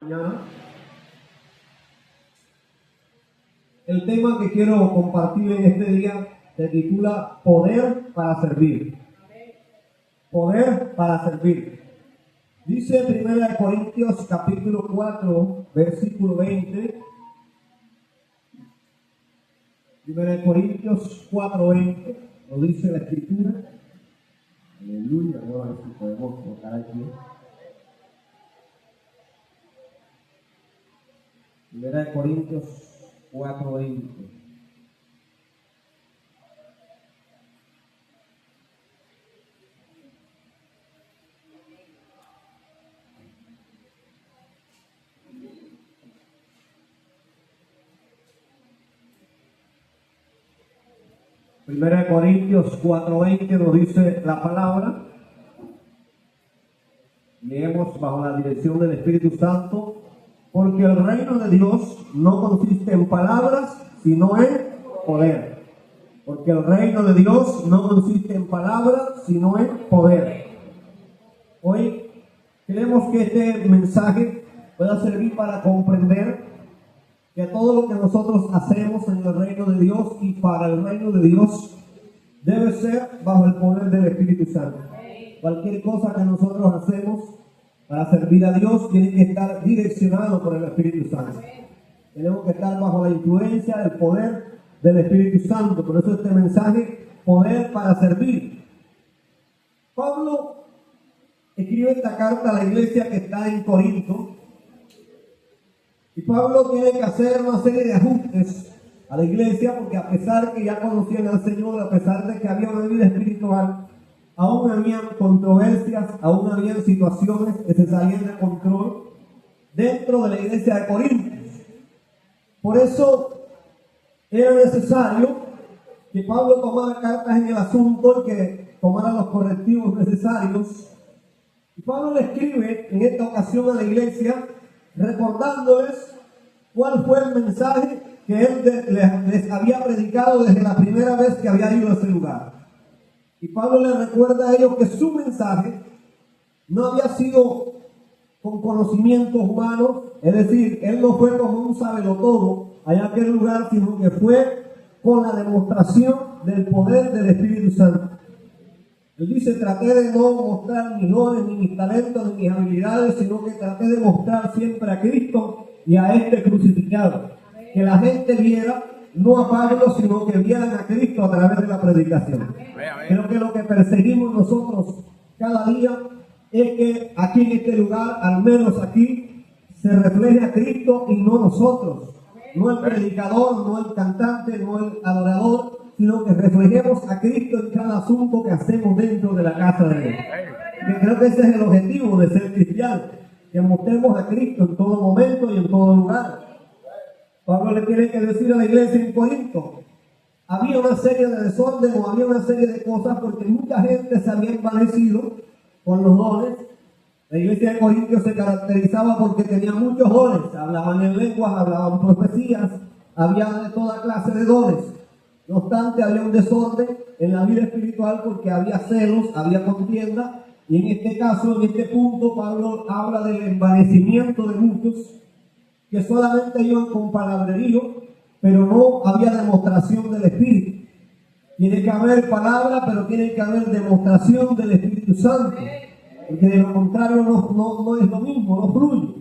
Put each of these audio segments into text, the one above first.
Mañana. El tema que quiero compartir en este día se titula Poder para servir. Poder para servir. Dice 1 Corintios capítulo 4, versículo 20. 1 Corintios 4, 20. Lo dice la Escritura. Aleluya. Ahora a ver si podemos colocar aquí. 1 Corintios 4:20. Primera de Corintios 4:20 nos dice la palabra. Leemos bajo la dirección del Espíritu Santo. Porque el reino de Dios no consiste en palabras, sino en poder. Porque el reino de Dios no consiste en palabras, sino en poder. Hoy queremos que este mensaje pueda servir para comprender que todo lo que nosotros hacemos en el reino de Dios y para el reino de Dios debe ser bajo el poder del Espíritu Santo. Cualquier cosa que nosotros hacemos para servir a Dios tiene que estar direccionado por el Espíritu Santo. Tenemos que estar bajo la influencia del poder del Espíritu Santo. Por eso este mensaje, poder para servir. Pablo escribe esta carta a la iglesia que está en Corinto. Y Pablo tiene que hacer una serie de ajustes a la iglesia, porque a pesar que ya conocían al Señor, a pesar de que había una vida espiritual, aún habían controversias, aún habían situaciones que se salían de control dentro de la iglesia de Corinto. Por eso era necesario que Pablo tomara cartas en el asunto y que tomara los correctivos necesarios. Y Pablo le escribe en esta ocasión a la iglesia recordándoles cuál fue el mensaje que él les había predicado desde la primera vez que había ido a ese lugar. Y Pablo les recuerda a ellos que su mensaje no había sido con conocimientos humanos, es decir, él no fue como un sabelotodo allá en aquel lugar, sino que fue con la demostración del poder del Espíritu Santo. Él dice, traté de no mostrar mis dones, ni mis talentos, ni mis habilidades, sino que traté de mostrar siempre a Cristo y a este crucificado. Que la gente viera, no a Pablo, sino que vieran a Cristo a través de la predicación. Creo que lo que perseguimos nosotros cada día es que aquí en este lugar, al menos aquí, se refleje a Cristo y no nosotros. No el predicador, no el cantante, no el adorador, sino que reflejemos a Cristo en cada asunto que hacemos dentro de la casa de Dios. Que creo que ese es el objetivo de ser cristiano, que mostremos a Cristo en todo momento y en todo lugar. Pablo le tiene que decir a la iglesia en Corinto, había una serie de desorden o había una serie de cosas porque mucha gente se había envanecido con los dones. La iglesia de Corinto se caracterizaba porque tenía muchos dones, hablaban en lenguas, hablaban profecías, había de toda clase de dones. No obstante, había un desorden en la vida espiritual porque había celos, había contienda, y en este caso, en este punto, Pablo habla del envanecimiento de muchos que solamente iban con palabrerío, pero no había demostración del Espíritu. Tiene que haber palabra, pero tiene que haber demostración del Espíritu Santo, porque de lo contrario no es lo mismo, no fluye.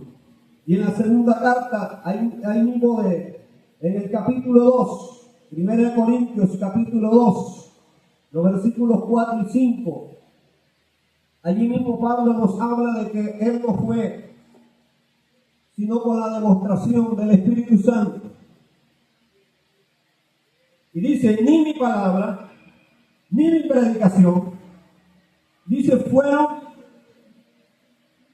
Y en la segunda carta, ahí mismo en el capítulo 2, 1 Corintios capítulo 2, los versículos 4 y 5, allí mismo Pablo nos habla de que él no fue sino con la demostración del Espíritu Santo. Y dice, ni mi palabra, ni mi predicación, dice, fue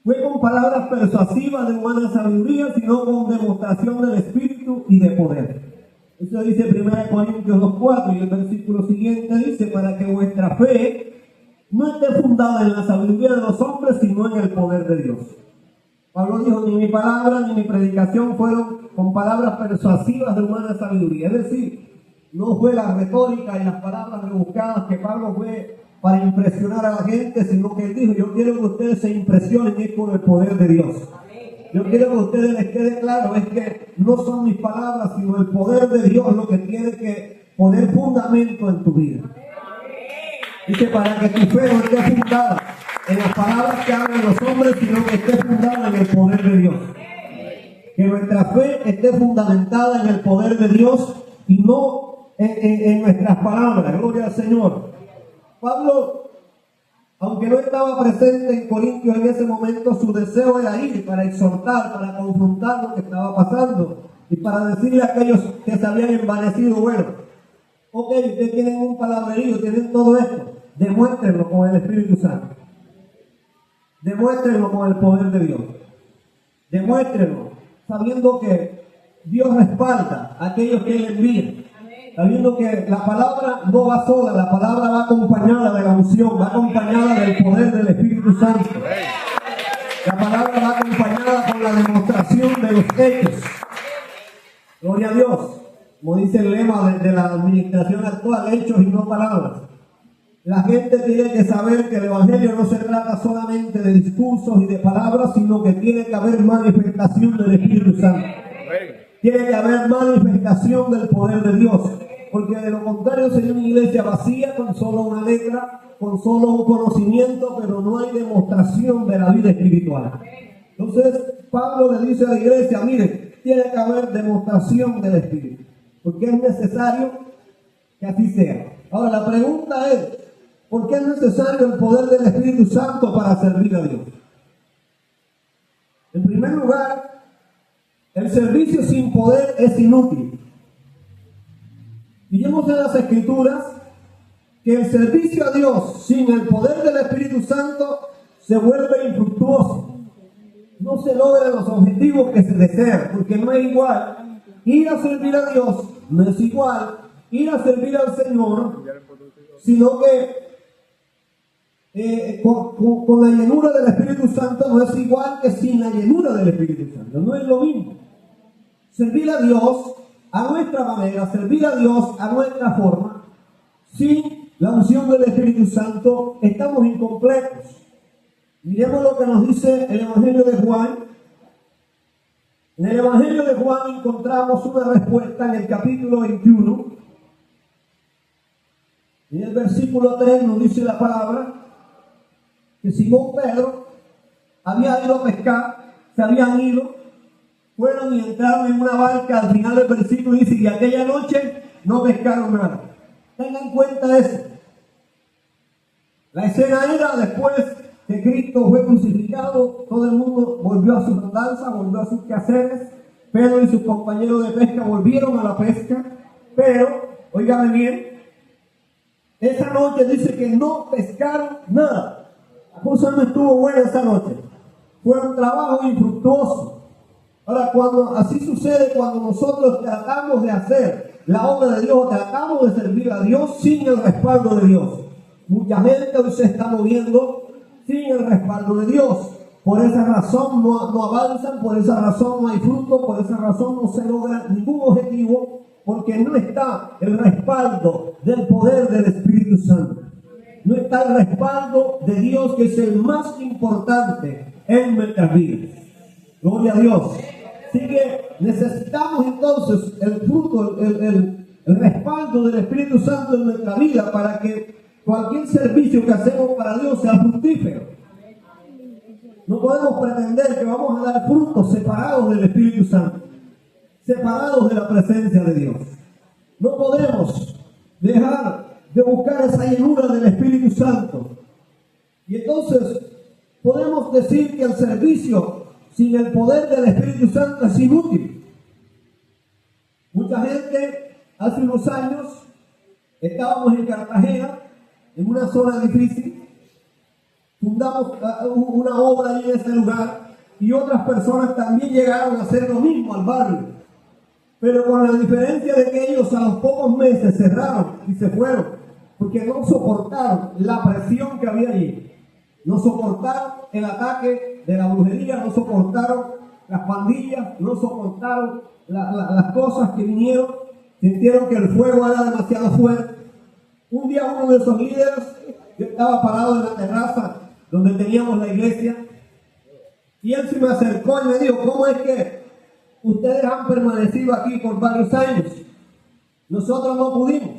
con palabras persuasivas de humana sabiduría, sino con demostración del Espíritu y de poder. Eso dice 1 Corintios 2:4, y el versículo siguiente dice, para que vuestra fe no esté fundada en la sabiduría de los hombres, sino en el poder de Dios. Pablo dijo, ni mi palabra ni mi predicación fueron con palabras persuasivas de humana sabiduría. Es decir, no fue la retórica y las palabras rebuscadas que Pablo fue para impresionar a la gente, sino que él dijo, yo quiero que ustedes se impresionen con el poder de Dios. Yo quiero que a ustedes les quede claro, es que no son mis palabras, sino el poder de Dios lo que tiene que poner fundamento en tu vida. Dice, para que tu fe no esté fundada en las palabras que hablan los hombres, sino que esté fundada en el poder de Dios. Que nuestra fe esté fundamentada en el poder de Dios y no en nuestras palabras. Gloria al Señor. Pablo, aunque no estaba presente en Corintios en ese momento, su deseo era ir para exhortar, para confrontar lo que estaba pasando y para decirle a aquellos que se habían envanecido, bueno, ok, ustedes tienen un palabrerío, tienen todo esto, demuéstrenlo con el Espíritu Santo. Demuéstrenlo con el poder de Dios. Demuéstrenlo sabiendo que Dios respalda a aquellos que Él envía. Sabiendo que la palabra no va sola, la palabra va acompañada de la unción, va acompañada del poder del Espíritu Santo. La palabra va acompañada con la demostración de los hechos. Gloria a Dios. Como dice el lema de la administración actual, hechos y no palabras. La gente tiene que saber que el Evangelio no se trata solamente de discursos y de palabras, sino que tiene que haber manifestación del Espíritu Santo. Tiene que haber manifestación del poder de Dios. Porque de lo contrario sería una iglesia vacía, con solo una letra, con solo un conocimiento, pero no hay demostración de la vida espiritual. Entonces, Pablo le dice a la iglesia, mire, tiene que haber demostración del Espíritu. Porque es necesario que así sea. Ahora, la pregunta es, ¿por qué es necesario el poder del Espíritu Santo para servir a Dios? En primer lugar, el servicio sin poder es inútil. Y vemos en las Escrituras que el servicio a Dios sin el poder del Espíritu Santo se vuelve infructuoso. No se logran los objetivos que se desean, porque no es igual ir a servir a Dios, no es igual ir a servir al Señor, sino que con la llenura del Espíritu Santo no es igual que sin la llenura del Espíritu Santo. No es lo mismo. Servir a Dios a nuestra manera, servir a Dios a nuestra forma, sin la unción del Espíritu Santo, estamos incompletos. Miremos lo que nos dice el Evangelio de Juan. En el Evangelio de Juan encontramos una respuesta en el capítulo 21. En el versículo 3 nos dice la palabra que Simón Pedro había ido a pescar, se habían ido, fueron y entraron en una barca. Al final del versículo dice, y aquella noche no pescaron nada. Tengan en cuenta eso. La escena era después que Cristo fue crucificado, todo el mundo volvió a sus andanzas, volvió a sus quehaceres. Pedro y sus compañeros de pesca volvieron a la pesca, pero, óigame bien, esa noche dice que no pescaron nada. La cosa no estuvo buena esa noche. Fue un trabajo infructuoso. Ahora, cuando así sucede, cuando nosotros tratamos de hacer la obra de Dios, tratamos de servir a Dios sin el respaldo de Dios. Mucha gente hoy se está moviendo sin el respaldo de Dios. Por esa razón no avanzan, por esa razón no hay fruto, por esa razón no se logra ningún objetivo, porque no está el respaldo del poder del Espíritu Santo. No está el respaldo de Dios, que es el más importante en nuestras vidas. Gloria a Dios. Así que necesitamos entonces el fruto, el respaldo del Espíritu Santo en nuestra vida para que cualquier servicio que hacemos para Dios sea fructífero. No podemos pretender que vamos a dar frutos separados del Espíritu Santo, separados de la presencia de Dios. No podemos dejar de buscar esa llenura del Espíritu Santo. Y entonces podemos decir que el servicio sin el poder del Espíritu Santo es inútil. Mucha gente, hace unos años, estábamos en Cartagena, en una zona difícil, fundamos una obra allí en ese lugar, y otras personas también llegaron a hacer lo mismo al barrio. Pero con la diferencia de que ellos a los pocos meses cerraron y se fueron, porque no soportaron la presión que había allí. No soportaron el ataque de la brujería, no soportaron las pandillas, no soportaron las cosas que vinieron, sintieron que el fuego era demasiado fuerte. Un día uno de esos líderes, yo estaba parado en la terraza donde teníamos la iglesia, Y él se me acercó y me dijo, ¿cómo es que ustedes han permanecido aquí por varios años? Nosotros no pudimos.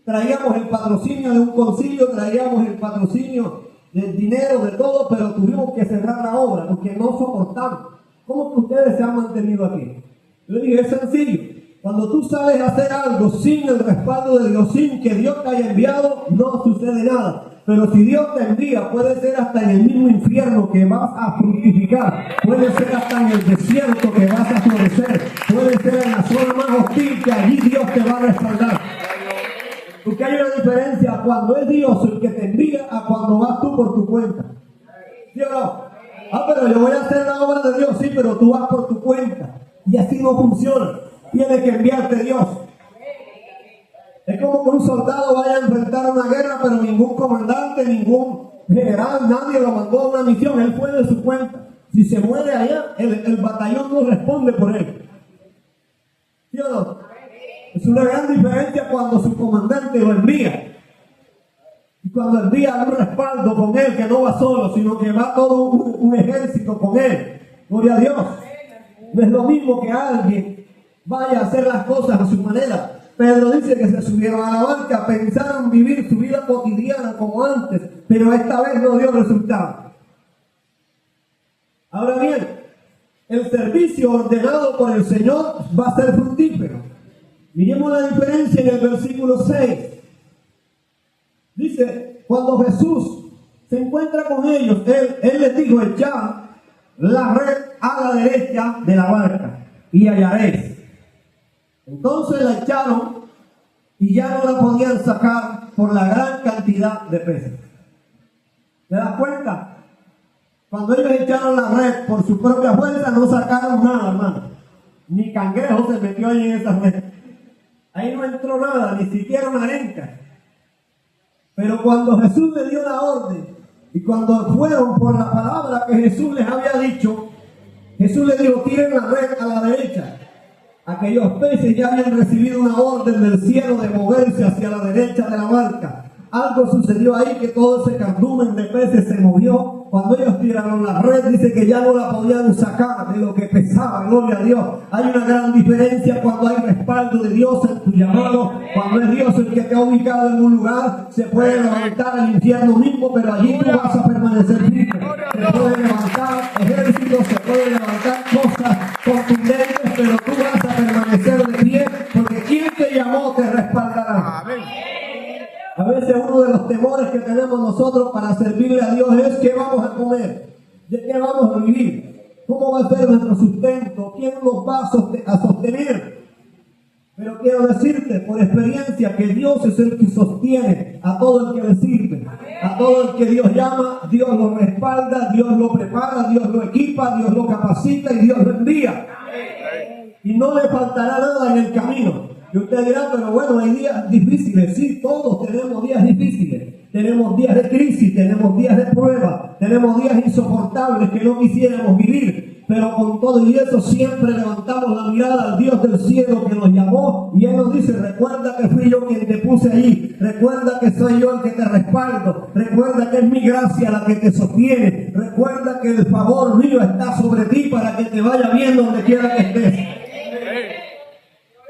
Traíamos el patrocinio de un concilio, traíamos el patrocinio del dinero, de todo, pero tuvimos que cerrar la obra porque no soportamos. ¿Cómo que ustedes se han mantenido aquí? Yo le dije, es sencillo. Cuando tú sabes hacer algo sin el respaldo de Dios, sin que Dios te haya enviado, no sucede nada. Pero si Dios te envía, puede ser hasta en el mismo infierno que vas a fructificar, puede ser hasta en el desierto que vas a florecer, puede ser en la zona más hostil que allí Dios te va a respaldar. Porque hay una diferencia cuando es Dios el que te envía a cuando vas tú por tu cuenta. ¿Sí o no? Pero yo voy a hacer la obra de Dios, sí, pero tú vas por tu cuenta. Y así no funciona. Tiene que enviarte Dios. Es como que un soldado vaya a enfrentar una guerra, pero ningún comandante, ningún general, nadie lo mandó a una misión. Él fue de su cuenta. Si se muere allá, el batallón no responde por él. ¿Sí o no? Es una gran diferencia cuando su comandante lo envía. Y cuando envía un respaldo con él, que no va solo, sino que va todo un ejército con él. Gloria a Dios. No es lo mismo que alguien vaya a hacer las cosas a su manera. Pedro dice que se subieron a la barca, pensaron vivir su vida cotidiana como antes, pero esta vez no dio resultado. Ahora bien, el servicio ordenado por el Señor va a ser fructífero. Miremos la diferencia en el versículo 6. Dice, cuando Jesús se encuentra con ellos, él les dijo, echad la red a la derecha de la barca y hallaréis. Entonces la echaron y ya no la podían sacar por la gran cantidad de peces. ¿Te das cuenta? Cuando ellos echaron la red por su propia fuerza, no sacaron nada, hermano. Ni cangrejo se metió ahí en esa red. Ahí no entró nada, ni siquiera una arenca. Pero cuando Jesús le dio la orden, y cuando fueron por la palabra que Jesús les había dicho, Jesús les dijo, tiren la red a la derecha. Aquellos peces ya habían recibido una orden del cielo de moverse hacia la derecha de la barca. Algo sucedió ahí que todo ese cardumen de peces se movió. Cuando ellos tiraron la red, dice que ya no la podían sacar de lo que pesaba, gloria a Dios. Hay una gran diferencia cuando hay respaldo de Dios en tu llamado. Cuando es Dios el que te ha ubicado en un lugar, se puede levantar el infierno mismo, pero allí tú vas a permanecer firme. Se puede levantar ejércitos, se puede levantar cosas contundentes, pero tú vas a permanecer de pie, porque quien te llamó te respaldará. Amén. A veces uno de los temores que tenemos nosotros para servirle a Dios es ¿qué vamos a comer? ¿De qué vamos a vivir? ¿Cómo va a ser nuestro sustento? ¿Quién nos va a sostener? Pero quiero decirte por experiencia que Dios es el que sostiene a todo el que le sirve. A todo el que Dios llama, Dios lo respalda, Dios lo prepara, Dios lo equipa, Dios lo capacita y Dios lo envía. Y no le faltará nada en el camino. Y usted dirá, pero bueno, hay días difíciles. Sí, todos tenemos días difíciles. Tenemos días de crisis, tenemos días de prueba, tenemos días insoportables que no quisiéramos vivir. Pero con todo y eso siempre levantamos la mirada al Dios del cielo que nos llamó. Y Él nos dice, recuerda que fui yo quien te puse allí. Recuerda que soy yo el que te respaldo. Recuerda que es mi gracia la que te sostiene. Recuerda que el favor mío está sobre ti para que te vaya bien donde quiera que estés.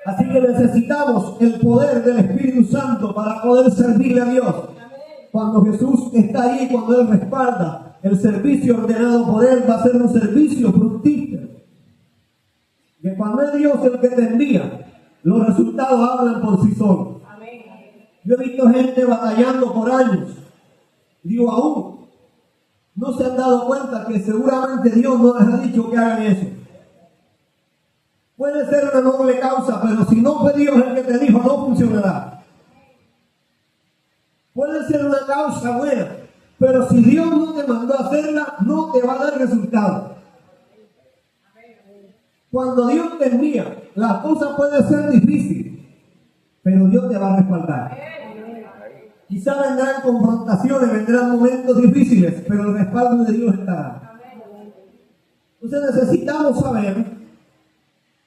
Así que necesitamos el poder del Espíritu Santo para poder servirle a Dios. Cuando Jesús está ahí, cuando Él respalda, el servicio ordenado por Él va a ser un servicio fructífero. Que cuando es Dios el que te envía, los resultados hablan por sí solos. Yo he visto gente batallando por años. Digo, aún no se han dado cuenta que seguramente Dios no les ha dicho que hagan eso. Puede ser una noble causa, pero si no fue Dios el que te dijo, no funcionará. Puede ser una causa buena, pero si Dios no te mandó a hacerla, no te va a dar resultado. Cuando Dios te envía, la cosa puede ser difícil, pero Dios te va a respaldar. Quizá vendrán confrontaciones, vendrán momentos difíciles, pero el respaldo de Dios estará. Entonces necesitamos saber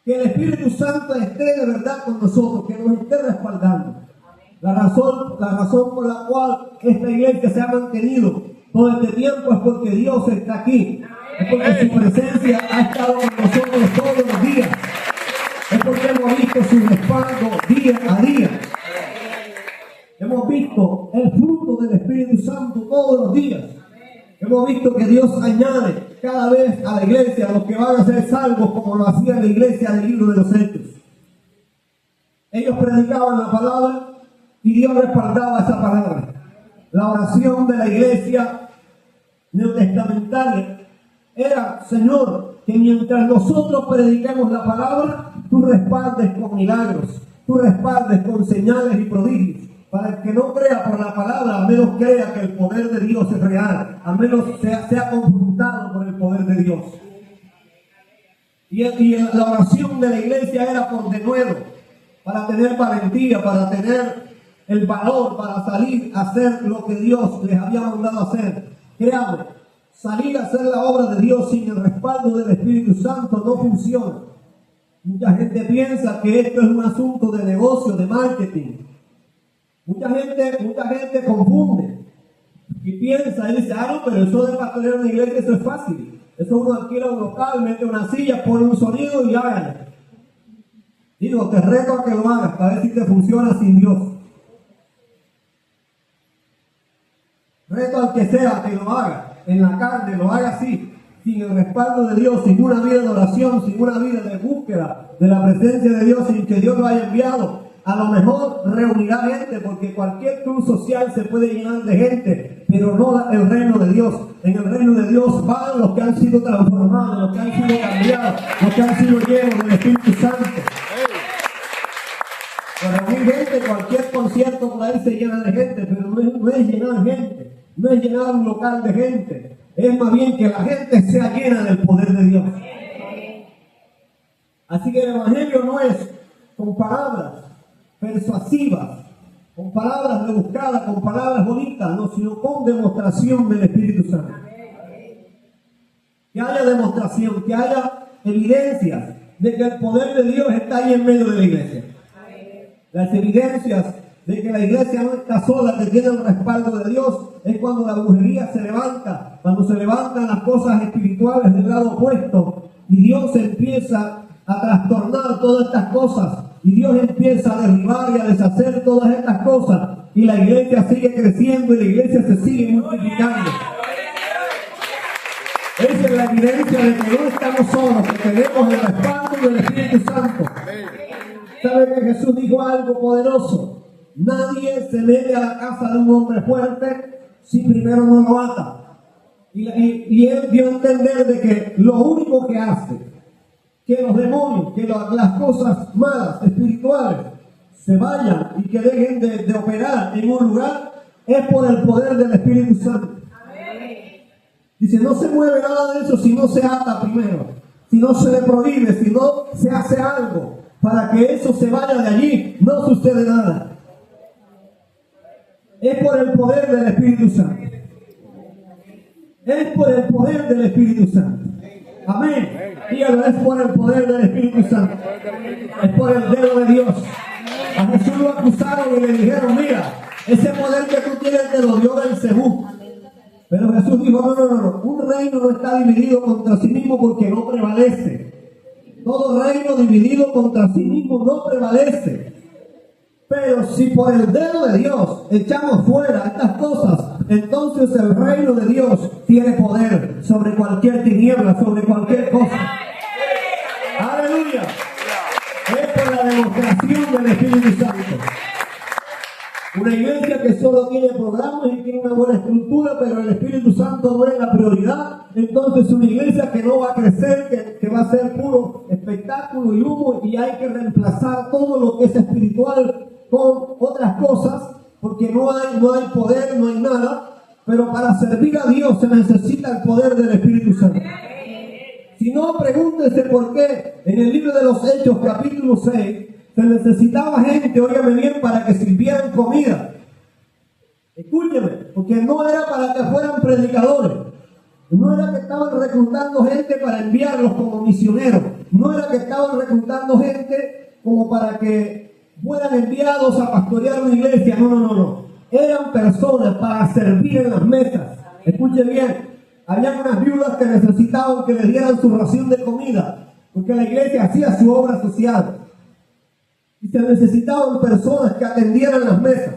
que el Espíritu Santo esté de verdad con nosotros, que nos esté respaldando. La razón por la cual esta iglesia se ha mantenido todo este tiempo es porque Dios está aquí. Es porque su presencia ha estado con nosotros todos los días. Es porque hemos visto su respaldo día a día. Hemos visto el fruto del Espíritu Santo todos los días. Hemos visto que Dios añade cada vez a la iglesia a los que van a ser salvos, como lo hacía la iglesia del libro de los Hechos. Ellos predicaban la palabra y Dios respaldaba esa palabra. La oración de la iglesia neotestamentaria era: Señor, que mientras nosotros prediquemos la palabra, tú respaldes con milagros, tú respaldes con señales y prodigios. Para el que no crea por la palabra, al menos crea que el poder de Dios es real, al menos sea confrontado por el poder de Dios. Y la oración de la iglesia era por denuedo, para tener valentía, para tener el valor para salir a hacer lo que Dios les había mandado hacer. Créame, salir a hacer la obra de Dios sin el respaldo del Espíritu Santo no funciona. Mucha gente piensa que esto es un asunto de negocio, de marketing. Mucha gente confunde y piensa y dice: no, pero eso de pastorear una iglesia, eso es fácil. Eso uno alquila un local, mete una silla, pone un sonido y hágalo. Digo, te reto a que lo hagas para ver si te funciona sin Dios. Reto al que sea que lo haga en la carne, lo haga así, sin el respaldo de Dios, sin una vida de oración, sin una vida de búsqueda de la presencia de Dios, sin que Dios lo haya enviado. A lo mejor reunirá gente, porque cualquier club social se puede llenar de gente, pero no el reino de Dios. En el reino de Dios van los que han sido transformados, los que han sido cambiados, los que han sido llenos del Espíritu Santo. Para mí, gente, cualquier concierto por ahí se llena de gente, pero no es llenar gente, no es llenar un local de gente. Es más bien que la gente sea llena del poder de Dios. Así que el Evangelio no es con palabras persuasivas, con palabras rebuscadas, con palabras bonitas, no, sino con demostración del Espíritu Santo. Que haya demostración, que haya evidencias de que el poder de Dios está ahí en medio de la iglesia. Las evidencias de que la iglesia no está sola, que tiene el respaldo de Dios, es cuando la brujería se levanta, cuando se levantan las cosas espirituales del lado opuesto y Dios empieza a trastornar todas estas cosas. Y Dios empieza a derribar y a deshacer todas estas cosas. Y la iglesia sigue creciendo y la iglesia se sigue multiplicando. Esa es la evidencia de que no estamos solos, que tenemos el respaldo del Espíritu Santo. ¿Sabe que Jesús dijo algo poderoso? Nadie se mete a la casa de un hombre fuerte si primero no lo ata. Y él dio a entender de que lo único que hace que los demonios, que las cosas malas, espirituales, se vayan y que dejen de operar en un lugar, es por el poder del Espíritu Santo. Dice, no se mueve nada de eso si no se ata primero, si no se le prohíbe, si no se hace algo para que eso se vaya de allí, no sucede nada. Es por el poder del Espíritu Santo. Es por el poder del Espíritu Santo. Amén. Dígalo, es por el poder del Espíritu Santo. Es por el dedo de Dios. A Jesús lo acusaron y le dijeron, mira, ese poder que tú tienes te lo dio Beelzebú. Pero Jesús dijo, no. Un reino no está dividido contra sí mismo porque no prevalece. Todo reino dividido contra sí mismo no prevalece. Pero si por el dedo de Dios echamos fuera estas cosas, entonces el reino de Dios tiene poder sobre cualquier tiniebla, sobre cualquier cosa. ¡Aleluya! Es por la demostración del Espíritu Santo. Una iglesia que solo tiene programas y tiene una buena estructura, pero el Espíritu Santo no es la prioridad. Entonces una iglesia que no va a crecer, que va a ser puro espectáculo y humo, y hay que reemplazar todo lo que es espiritual con otras cosas, porque no hay poder, no hay nada. Pero para servir a Dios se necesita el poder del Espíritu Santo. Si no, pregúntese por qué en el libro de los Hechos, capítulo 6, se necesitaba gente, óigame bien, para que sirvieran comida. Escúcheme, porque no era para que fueran predicadores. No era que estaban reclutando gente para enviarlos como misioneros. No era que estaban reclutando gente como para que fueran enviados a pastorear una iglesia. No. Eran personas para servir en las mesas. Escuche bien, Había unas viudas que necesitaban que les dieran su ración de comida, porque la iglesia hacía su obra social. Y se necesitaban personas que atendieran las mesas.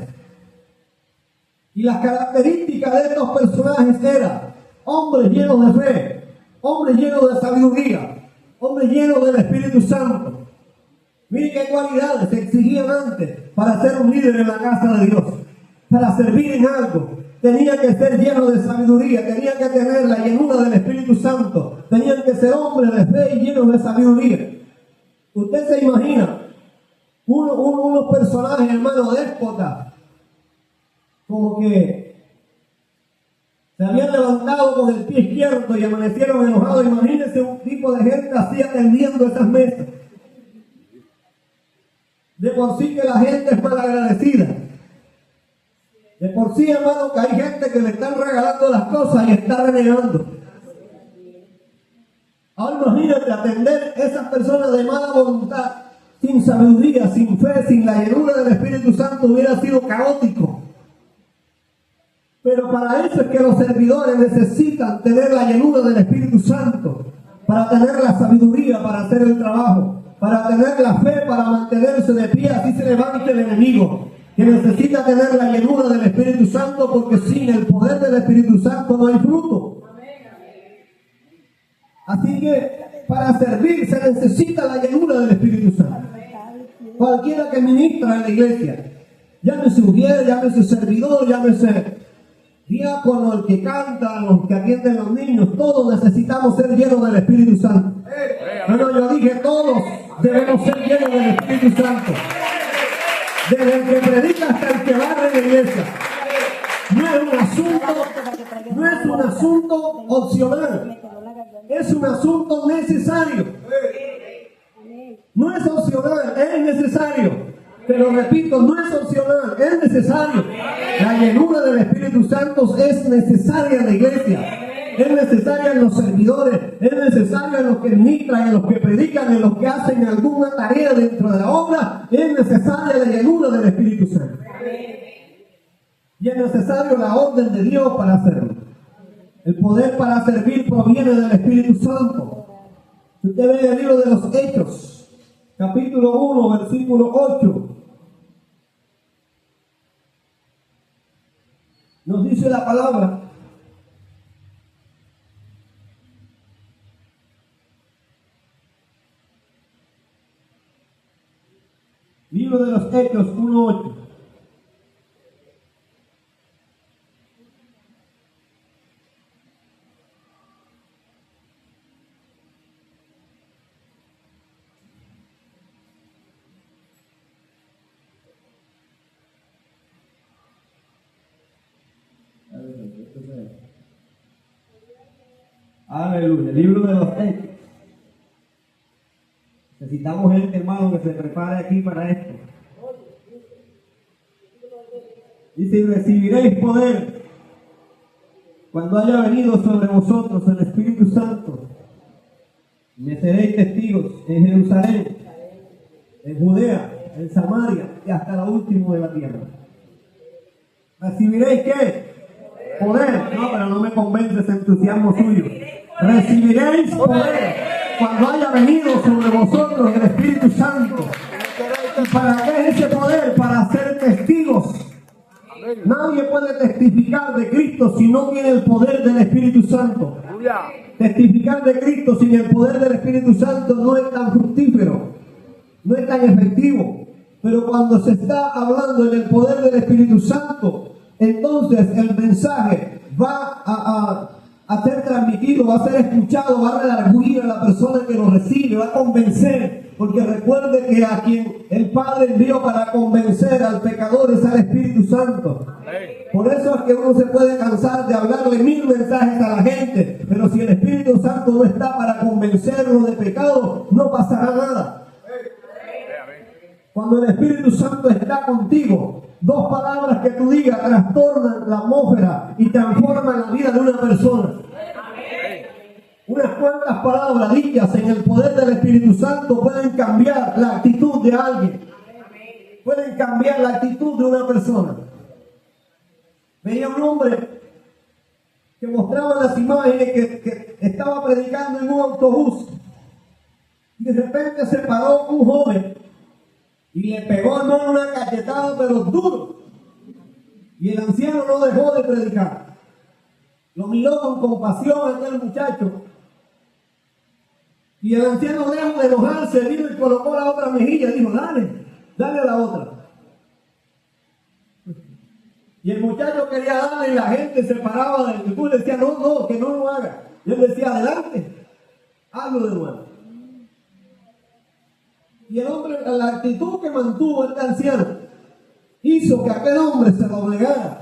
Y las características de estos personajes eran hombres llenos de fe, hombres llenos de sabiduría, hombres llenos del Espíritu Santo. Miren qué cualidades se exigían antes para ser un líder en la casa de Dios, para servir en algo. Tenía que ser lleno de sabiduría, tenía que tener la llenura del Espíritu Santo, tenían que ser hombres de fe y llenos de sabiduría. Usted se imagina unos personajes, hermano, déspotas, como que se habían levantado con el pie izquierdo y amanecieron enojados. Imagínense un tipo de gente así atendiendo esas mesas. De por sí que la gente es mal agradecida. De por sí, hermano, que hay gente que le están regalando las cosas y está renegando. Ahora imagínate atender esas personas de mala voluntad, sin sabiduría, sin fe, sin la llenura del Espíritu Santo, hubiera sido caótico. Pero para eso es que los servidores necesitan tener la llenura del Espíritu Santo, para tener la sabiduría para hacer el trabajo, para tener la fe para mantenerse de pie, así se levante el enemigo, que necesita tener la llenura del Espíritu Santo, porque sin el poder del Espíritu Santo no hay fruto. Así que para servir se necesita la llenura del Espíritu Santo. Cualquiera que ministra en la iglesia, llámese ujier, llámese servidor, llámese diácono, el que canta, los que atienden a los niños, todos necesitamos ser llenos del Espíritu Santo. Bueno, yo dije, todos debemos ser llenos del Espíritu Santo. Desde el que predica hasta el que barre en la iglesia. No es un asunto opcional. Es un asunto necesario. No es opcional, es necesario. Te lo repito, no es opcional, es necesario. La llenura del Espíritu Santo es necesaria en la iglesia. Es necesaria en los servidores, es necesaria en los que ministran, en los que predican, en los que hacen alguna tarea dentro de la obra. Es necesaria la llenura del Espíritu Santo. Y es necesario la orden de Dios para hacerlo. El poder para servir proviene del Espíritu Santo. Si usted ve el libro de los Hechos, capítulo 1, versículo 8, nos dice la palabra: libro de los Hechos 1:8. Aleluya, libro de los Hechos. Necesitamos gente, hermano, que se prepare aquí para esto. Dice: y recibiréis poder cuando haya venido sobre vosotros el Espíritu Santo. Me seréis testigos en Jerusalén, en Judea, en Samaria y hasta lo último de la tierra. ¿Recibiréis qué? Poder. No, pero no me convence ese entusiasmo suyo. Recibiréis poder cuando haya venido sobre vosotros el Espíritu Santo. ¿Y para qué es ese poder? Para ser testigos. Nadie puede testificar de Cristo si no tiene el poder del Espíritu Santo. Testificar de Cristo sin el poder del Espíritu Santo no es tan fructífero, no es tan efectivo. Pero cuando se está hablando en el poder del Espíritu Santo, entonces el mensaje va a ser transmitido, va a ser escuchado, va a redarguir a la persona que lo recibe, va a convencer, porque recuerde que a quien el Padre envió para convencer al pecador es al Espíritu Santo. Por eso es que uno se puede cansar de hablarle 1000 mensajes a la gente, pero si el Espíritu Santo no está para convencerlo de pecado, no pasará nada. Cuando el Espíritu Santo está contigo, 2 palabras que tú digas trastornan la atmósfera y transforman la vida de una persona. Unas cuantas palabras dichas en el poder del Espíritu Santo pueden cambiar la actitud de alguien. Pueden cambiar la actitud de una persona. Veía un hombre que mostraban las imágenes que estaba predicando en un autobús. Y de repente se paró un joven y le pegó, hermano, una cachetada, pero duro. Y el anciano no dejó de predicar. Lo miró con compasión a aquel muchacho. Y el anciano, lejos de enojarse, vino y colocó la otra mejilla. Dijo, dale a la otra. Y el muchacho quería darle y la gente se paraba del y decía, no, que no lo haga. Y él decía, adelante, hazlo de nuevo. Y el hombre, la actitud que mantuvo este anciano, hizo que aquel hombre se doblegara.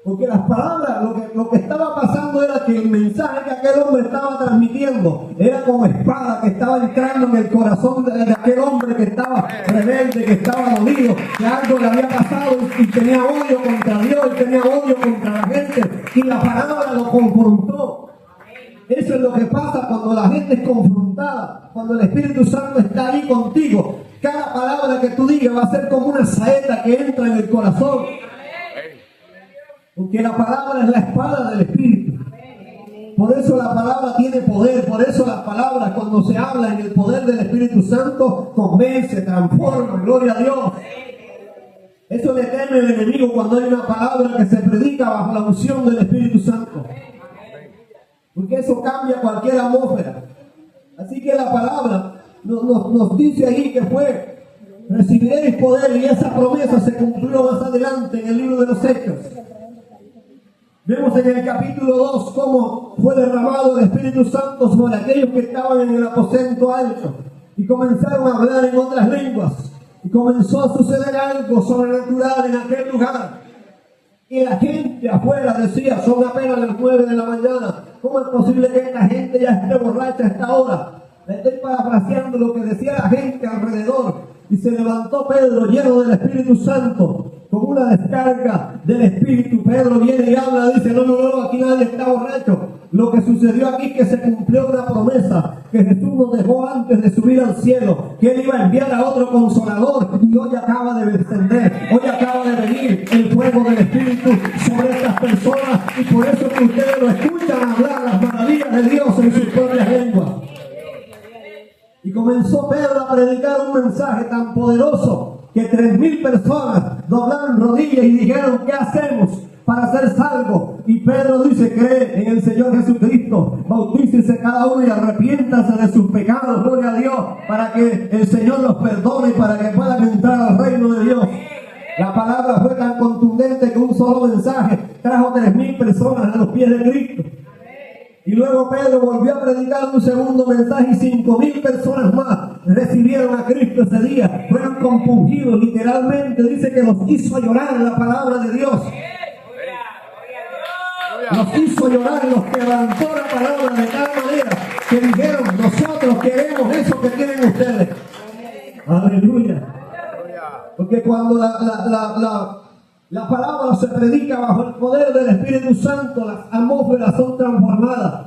Porque las palabras, lo que estaba pasando era que el mensaje que aquel hombre estaba transmitiendo era como espada que estaba entrando en el corazón de aquel hombre que estaba rebelde, que estaba dolido, que algo le había pasado y tenía odio contra Dios, y tenía odio contra la gente, y la palabra lo confrontó. Eso es lo que pasa cuando la gente es confrontada, cuando el Espíritu Santo está ahí contigo. Cada palabra que tú digas va a ser como una saeta que entra en el corazón. Porque la palabra es la espada del Espíritu. Por eso la palabra tiene poder. Por eso las palabras, cuando se habla en el poder del Espíritu Santo, convence, transforma. Gloria a Dios. Eso le teme el enemigo cuando hay una palabra que se predica bajo la unción del Espíritu Santo. Porque eso cambia cualquier atmósfera. Así que la palabra nos dice ahí que fue: recibiréis poder, y esa promesa se cumplió más adelante en el libro de los Hechos. Vemos en el capítulo 2 cómo fue derramado el Espíritu Santo sobre aquellos que estaban en el aposento alto y comenzaron a hablar en otras lenguas, y comenzó a suceder algo sobrenatural en aquel lugar. Y la gente afuera decía, son apenas las 9 de la mañana, ¿cómo es posible que esta gente ya esté borracha a esta hora? Le estoy parafraseando lo que decía la gente alrededor. Y se levantó Pedro lleno del Espíritu Santo, con una descarga del Espíritu. Pedro viene y habla, dice, no, aquí nadie está borracho. Lo que sucedió aquí es que se cumplió una promesa que Jesús nos dejó antes de subir al cielo, que Él iba a enviar a otro Consolador, y hoy acaba de descender, hoy acaba de venir el fuego del Espíritu sobre estas personas, y por eso que ustedes lo escuchan hablar las maravillas de Dios en sus propias lenguas. Y comenzó Pedro a predicar un mensaje tan poderoso que 3,000 personas doblaron rodillas y dijeron, ¿qué hacemos para ser salvos? Y Pedro dice, cree en el Señor Jesucristo, bautícese cada uno y arrepiéntase de sus pecados, gloria a Dios, para que el Señor los perdone y para que puedan entrar al reino de Dios. La palabra fue tan contundente que un solo mensaje trajo 3,000 personas a los pies de Cristo. Y luego Pedro volvió a predicar un segundo mensaje y 5,000 personas más recibieron a Cristo ese día. Fueron compungidos, literalmente dice que los hizo llorar la palabra de Dios. Los hizo llorar, los quebrantó la palabra de tal manera que dijeron, nosotros queremos eso que tienen ustedes. Aleluya. Porque cuando la palabra se predica bajo el poder del Espíritu Santo, las atmósferas son transformadas.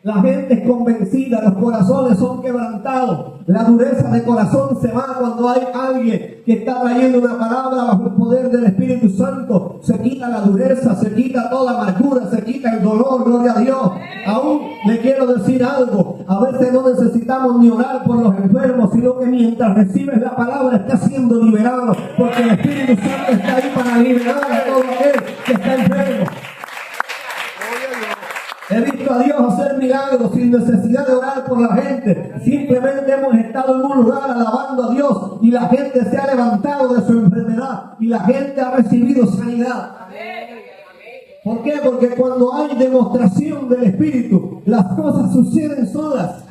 La gente es convencida, los corazones son quebrantados. La dureza de corazón se va cuando hay alguien que está trayendo una palabra bajo el poder del Espíritu Santo. Se quita la dureza, se quita toda amargura, se quita el dolor, gloria a Dios. Aún le quiero decir algo, a veces no necesitamos ni orar por los enfermos, sino que mientras recibes la palabra está siendo liberado, porque el Espíritu Santo está ahí para liberar a todo aquel que está enfermo. He visto a Dios hacer milagros sin necesidad de orar por la gente. Simplemente hemos estado en un lugar alabando a Dios y la gente se ha levantado de su enfermedad y la gente ha recibido sanidad. ¿Por qué? Porque cuando hay demostración del Espíritu, las cosas suceden solas.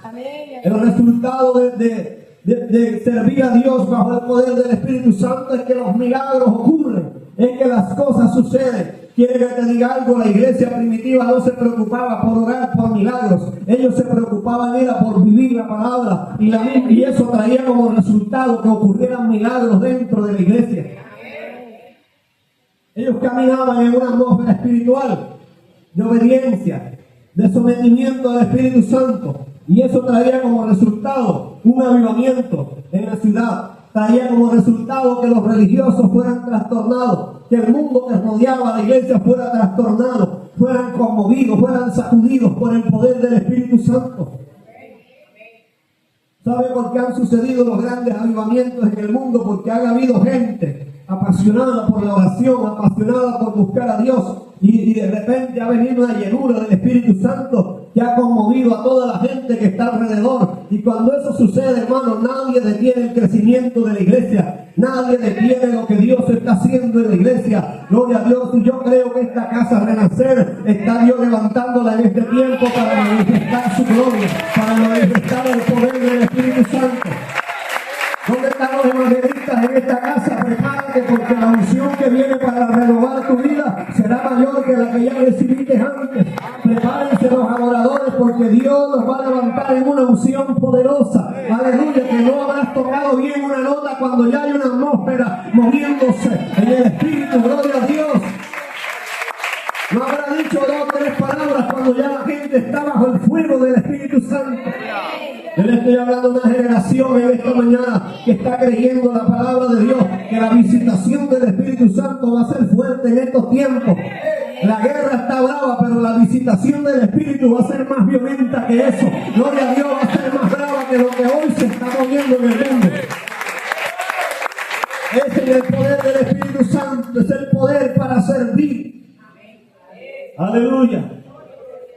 El resultado de servir a Dios bajo el poder del Espíritu Santo es que los milagros ocurren, es que las cosas suceden. Quiere que te diga algo, la iglesia primitiva no se preocupaba por orar por milagros, ellos se preocupaban era por vivir la palabra, y eso traía como resultado que ocurrieran milagros dentro de la iglesia. Ellos caminaban en una atmósfera espiritual de obediencia, de sometimiento al Espíritu Santo, y eso traía como resultado un avivamiento en la ciudad. Traía como resultado que los religiosos fueran trastornados, que el mundo que rodeaba a la iglesia fuera trastornado, fueran conmovidos, fueran sacudidos por el poder del Espíritu Santo. ¿Sabe por qué han sucedido los grandes avivamientos en el mundo? Porque ha habido gente apasionada por la oración, apasionada por buscar a Dios, y de repente ha venido una llenura del Espíritu Santo que ha conmovido a toda la gente que está alrededor. Y cuando eso sucede, hermano, nadie detiene el crecimiento de la iglesia, nadie detiene lo que Dios está haciendo en la iglesia. Gloria a Dios. Y yo creo que esta casa Renacer está Dios levantándola en este tiempo para manifestar su gloria, para manifestar el poder del Espíritu Santo. ¿Dónde están los evangelistas en esta casa? Prepárate, porque la unción que viene para renovar tu vida será mayor que la que ya recibiste antes. Prepárense los adoradores, porque Dios los va a levantar en una unción poderosa. Aleluya, que no habrás tocado bien una nota cuando ya hay una atmósfera moviéndose en el Espíritu. Gloria a Dios. No habrá dicho 2 o 3 palabras cuando ya la gente está bajo el fuego del Espíritu Santo. Yo le estoy hablando a una generación en esta mañana que está creyendo la palabra de Dios, que la visitación del Espíritu Santo va a ser fuerte en estos tiempos. La guerra está brava, pero la visitación del Espíritu va a ser más violenta que eso. Gloria a Dios, va a ser más brava que lo que hoy se está moviendo en el mundo. Ese es el poder del Espíritu Santo, es el poder para servir. Aleluya.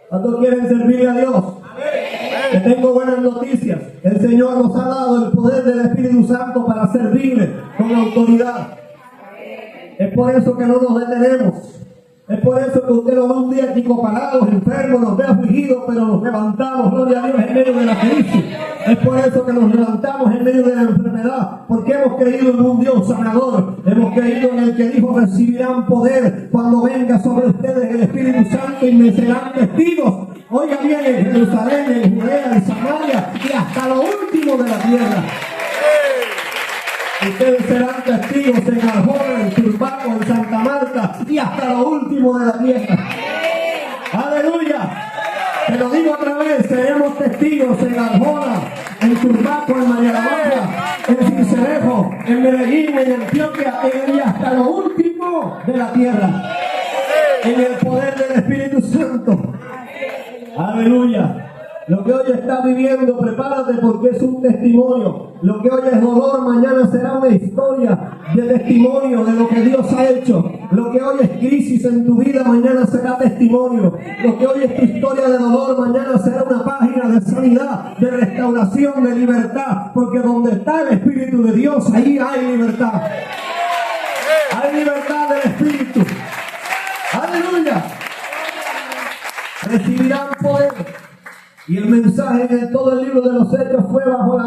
¿Cuántos quieren servirle a Dios? Que tengo buenas noticias. El Señor nos ha dado el poder del Espíritu Santo para servirle con autoridad. Es por eso que no nos detenemos. Es por eso que usted nos ve un día aquí parados, enfermos, nos ve afligidos, pero nos levantamos, gloria a Dios, en medio de la crisis. Es por eso que nos levantamos en medio de la enfermedad, porque hemos creído en un Dios sanador. Hemos creído en el que dijo: recibirán poder cuando venga sobre ustedes el Espíritu Santo y me serán testigos. Oiga bien, en Jerusalén, en Judea, en Samaria y hasta lo último de la tierra. Ustedes serán testigos en Arjona, en Turbaco, en Santa Marta y hasta lo último de la tierra. ¡Aleluya! Te lo digo otra vez: seremos testigos en Arjona, en Turbaco, en Mayalabaja, en Cincelejo, en Medellín, en Antioquia y hasta lo último de la tierra. En el poder del Espíritu Santo. ¡Aleluya! Lo que hoy estás viviendo, prepárate, porque es un testimonio. Lo que hoy es dolor, mañana será una historia de testimonio de lo que Dios ha hecho. Lo que hoy es crisis en tu vida, mañana será testimonio. Lo que hoy es tu historia de dolor, mañana será una página de sanidad, de restauración, de libertad. Porque donde está el Espíritu de Dios, ahí hay libertad. Hay libertad del Espíritu. ¡Aleluya! Recibirán poder. Y el mensaje en todo el libro de los Hechos fue bajo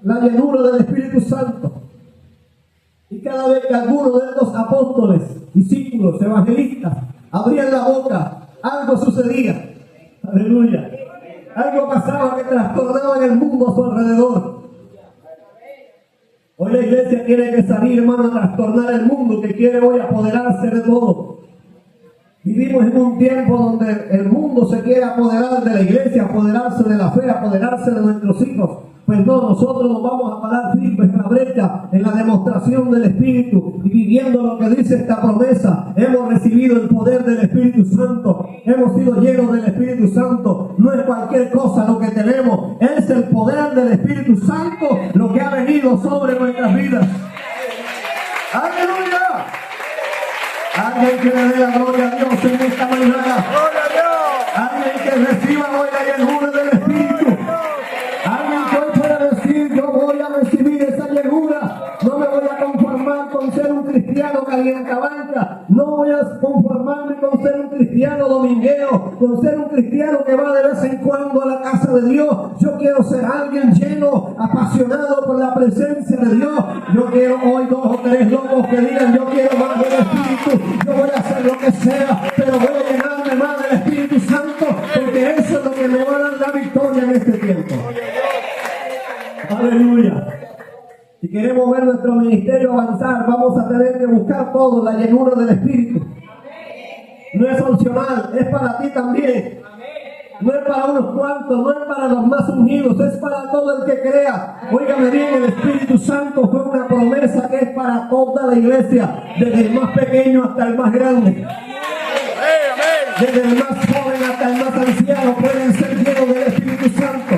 la llenura del Espíritu Santo. Y cada vez que alguno de estos apóstoles, discípulos, evangelistas, abrían la boca, algo sucedía. Aleluya. Algo pasaba que trastornaba en el mundo a su alrededor. Hoy la iglesia tiene que salir, hermano, a trastornar el mundo, que quiere hoy apoderarse de todo. Vivimos en un tiempo donde el mundo se quiere apoderar de la iglesia, apoderarse de la fe, apoderarse de nuestros hijos. Pues no, nosotros nos vamos a parar firmes en la brecha, en la demostración del Espíritu y viviendo lo que dice esta promesa. Hemos recibido el poder del Espíritu Santo, hemos sido llenos del Espíritu Santo. No es cualquier cosa lo que tenemos, es el poder del Espíritu Santo lo que ha venido sobre nuestras vidas. ¡Aleluya! Alguien que le dé la gloria a Dios en esta mañana. Alguien que reciba hoy la llenura del Espíritu. Alguien que hoy pueda decir: yo voy a recibir esa llenura. No me voy a conformar con ser un cristiano calientabanca. No voy a conformarme con ser un cristiano domingueo, con ser un cristiano que va de vez en cuando a la casa de Dios. Yo quiero ser alguien lleno, apasionado por la presencia de Dios. Yo quiero hoy 2 o 3 locos que digan: yo quiero más del Espíritu. Yo voy a hacer lo que sea, pero voy a llenarme más del Espíritu Santo, porque eso es lo que me va a dar la victoria en este tiempo. Aleluya. Si queremos ver nuestro ministerio avanzar, vamos a tener que buscar todo, la llenura del Espíritu. No es opcional, es para ti también. No es para unos cuantos, no es para los más ungidos, es para todo el que crea. Óigame bien, el Espíritu Santo fue una promesa que es para toda la iglesia, desde el más pequeño hasta el más grande. Desde el más joven hasta el más anciano pueden ser llenos del Espíritu Santo.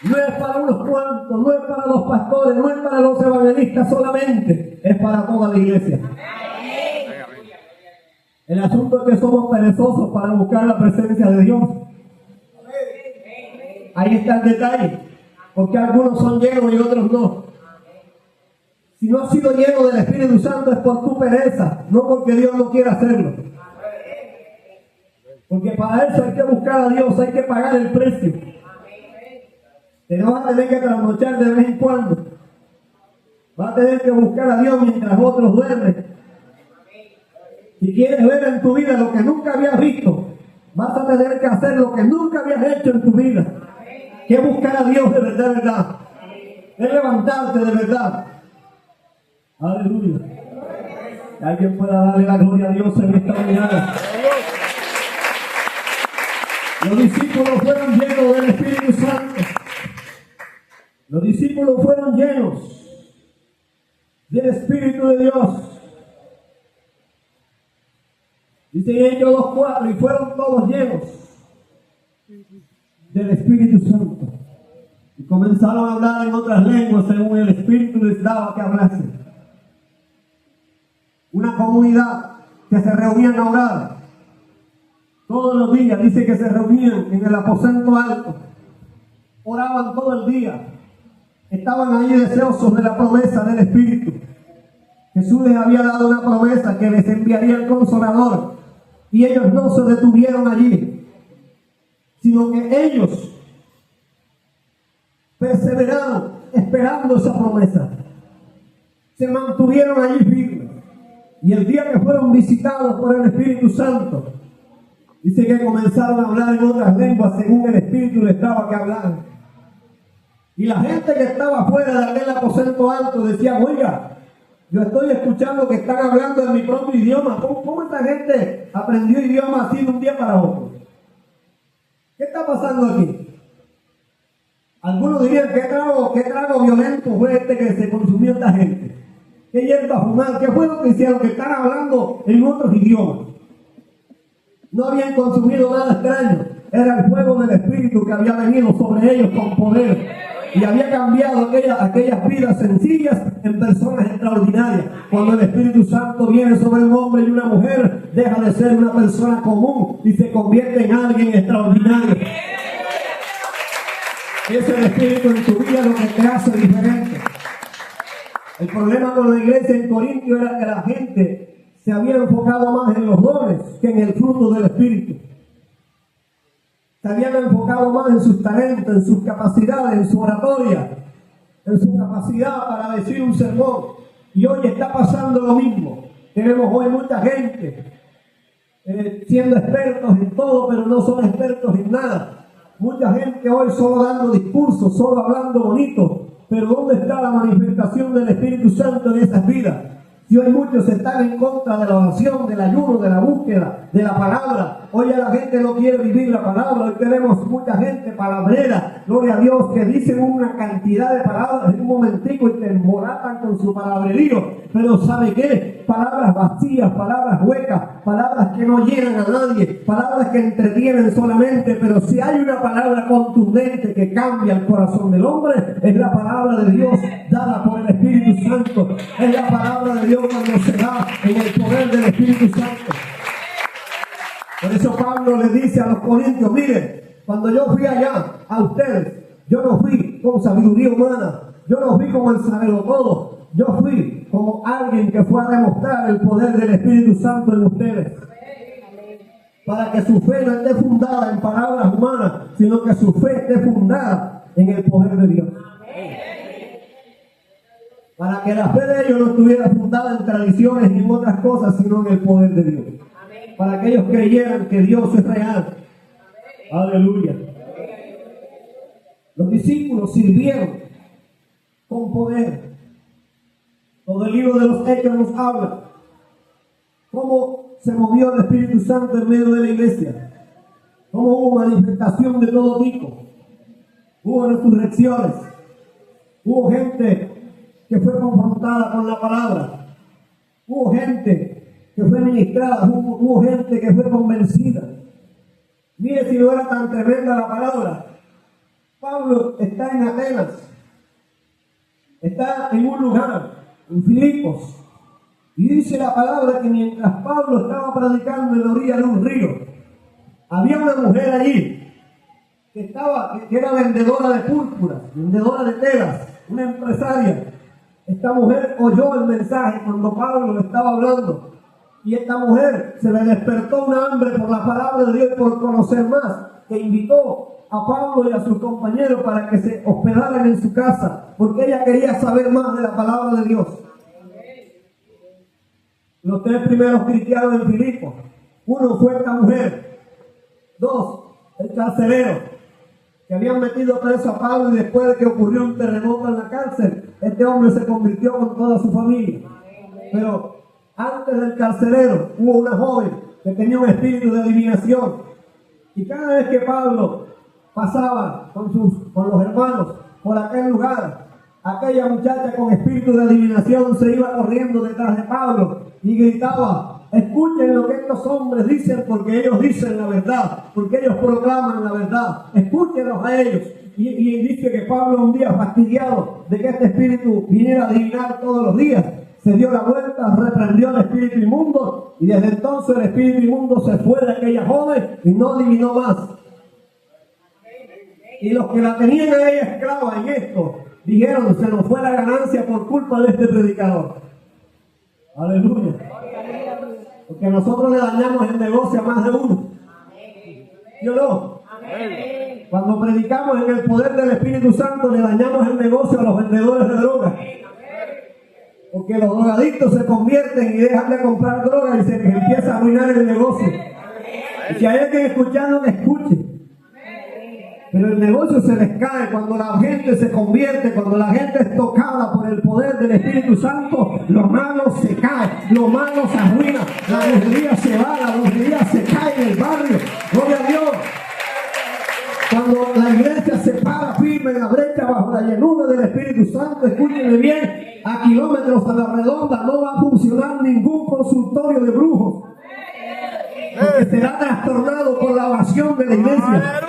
No es para unos cuantos, no es para los pastores, no es para los evangelistas solamente, es para toda la iglesia. El asunto es que somos perezosos para buscar la presencia de Dios. Ahí está el detalle, porque algunos son llenos y otros no. Si no has sido lleno del Espíritu Santo es por tu pereza, no porque Dios no quiera hacerlo. Porque para eso hay que buscar a Dios, hay que pagar el precio. Te vas a tener que trasnochar de vez en cuando. Vas a tener que buscar a Dios mientras otros duermen. Si quieres ver en tu vida lo que nunca habías visto, vas a tener que hacer lo que nunca habías hecho en tu vida. Que buscar a Dios de verdad, es levantarte de verdad. Aleluya. Que alguien pueda darle la gloria a Dios en esta mañana. Los discípulos fueron llenos del Espíritu Santo. Los discípulos fueron llenos del Espíritu de Dios. Dice Hechos 2:4, y fueron todos llenos del Espíritu Santo. Y comenzaron a hablar en otras lenguas según el Espíritu les daba que hablasen. Una comunidad que se reunían a orar. Todos los días dice que se reunían en el aposento alto. Oraban todo el día. Estaban ahí deseosos de la promesa del Espíritu. Jesús les había dado una promesa que les enviaría el Consolador. Y ellos no se detuvieron allí, sino que ellos perseveraron esperando esa promesa. Se mantuvieron allí firmes. Y el día que fueron visitados por el Espíritu Santo, dice que comenzaron a hablar en otras lenguas según el Espíritu les daba que hablar. Y la gente que estaba afuera de aquel aposento alto decía: oiga, yo estoy escuchando que están hablando en mi propio idioma. ¿Cómo esta gente aprendió idioma así de un día para otro? ¿Qué está pasando aquí? Algunos dirían: ¿qué trago violento fue este que se consumió esta gente? ¿Qué hierba fumar? ¿Qué fue lo que hicieron? Que están hablando en otros idiomas. No habían consumido nada extraño. Era el fuego del Espíritu que había venido sobre ellos con poder. Y había cambiado aquellas vidas sencillas en personas extraordinarias. Cuando el Espíritu Santo viene sobre un hombre y una mujer, deja de ser una persona común y se convierte en alguien extraordinario. Es el Espíritu en tu vida lo que te hace diferente. El problema con la iglesia en Corintio era que la gente se había enfocado más en los dones que en el fruto del Espíritu. Se habían enfocado más en sus talentos, en sus capacidades, en su oratoria, en su capacidad para decir un sermón. Y hoy está pasando lo mismo. Tenemos hoy mucha gente siendo expertos en todo, pero no son expertos en nada. Mucha gente hoy solo dando discursos, solo hablando bonito. Pero ¿dónde está la manifestación del Espíritu Santo en esas vidas? Si hoy muchos están en contra de la oración, del ayuno, de la búsqueda, de la palabra. Hoy ya la gente no quiere vivir la palabra. Hoy tenemos mucha gente palabrera, gloria a Dios, que dicen una cantidad de palabras en un momentico y te embolatan con su palabrerío. Pero ¿sabe qué? Palabras vacías, palabras huecas, palabras que no llenan a nadie, palabras que entretienen solamente. Pero si hay una palabra contundente que cambia el corazón del hombre, es la palabra de Dios dada por el Espíritu Santo. Es la palabra de Dios cuando se da en el poder del Espíritu Santo. Por eso Pablo le dice a los corintios: miren, cuando yo fui allá a ustedes, yo no fui con sabiduría humana, yo no fui como el sabelotodo, yo fui como alguien que fue a demostrar el poder del Espíritu Santo en ustedes. Para que su fe no esté fundada en palabras humanas, sino que su fe esté fundada en el poder de Dios. Para que la fe de ellos no estuviera fundada en tradiciones ni en otras cosas, sino en el poder de Dios. Para que ellos creyeran que Dios es real. Aleluya. Los discípulos sirvieron con poder. Todo el libro de los Hechos nos habla cómo se movió el Espíritu Santo en medio de la iglesia. cómo hubo manifestación de todo tipo. Hubo resurrecciones, hubo gente que fue confrontada con la palabra, hubo gente que fue ministrada, hubo gente que fue convencida. Mire si no era tan tremenda la palabra. Pablo está en Atenas, está en un lugar, en Filipos, y dice la palabra que mientras Pablo estaba predicando en la orilla de un río, había una mujer allí que era vendedora de púrpura, vendedora de telas, una empresaria. Esta mujer oyó el mensaje cuando Pablo le estaba hablando, y esta mujer se le despertó una hambre por la palabra de Dios y por conocer más, que invitó a Pablo y a sus compañeros para que se hospedaran en su casa, porque ella quería saber más de la palabra de Dios. Los 3 primeros cristianos en Filipos: 1 fue esta mujer, 2 el carcelero, que habían metido preso a Pablo, y después de que ocurrió un terremoto en la cárcel, este hombre se convirtió con toda su familia. Pero antes del carcelero hubo una joven que tenía un espíritu de adivinación, y cada vez que Pablo pasaba con los hermanos por aquel lugar, aquella muchacha con espíritu de adivinación se iba corriendo detrás de Pablo y gritaba: escuchen lo que estos hombres dicen, porque ellos dicen la verdad, porque ellos proclaman la verdad, escúchenlos a ellos. Y dice que Pablo, un día fastidiado de que este espíritu viniera a adivinar todos los días, se dio la vuelta, reprendió al espíritu inmundo, y desde entonces el espíritu inmundo se fue de aquella joven y no adivinó más. Y los que la tenían a ella esclava en esto, dijeron: se nos fue la ganancia por culpa de este predicador. Aleluya. Porque nosotros le dañamos el negocio a más de uno. ¿Sí o no? Cuando predicamos en el poder del Espíritu Santo, le dañamos el negocio a los vendedores de drogas. Porque los drogadictos se convierten y dejan de comprar droga y se les empieza a arruinar el negocio. Y si hay alguien escuchando, que escuche. Pero el negocio se les cae cuando la gente se convierte, cuando la gente es tocada por el poder del Espíritu Santo. Lo malo se cae, lo malo se arruina, la brujería se va, la brujería se cae en el barrio. Gloria a Dios. Cuando la iglesia se para firme en la brecha bajo la llenura del Espíritu Santo, escúchenme bien, a kilómetros a la redonda no va a funcionar ningún consultorio de brujos, porque será trastornado por la oración de la iglesia.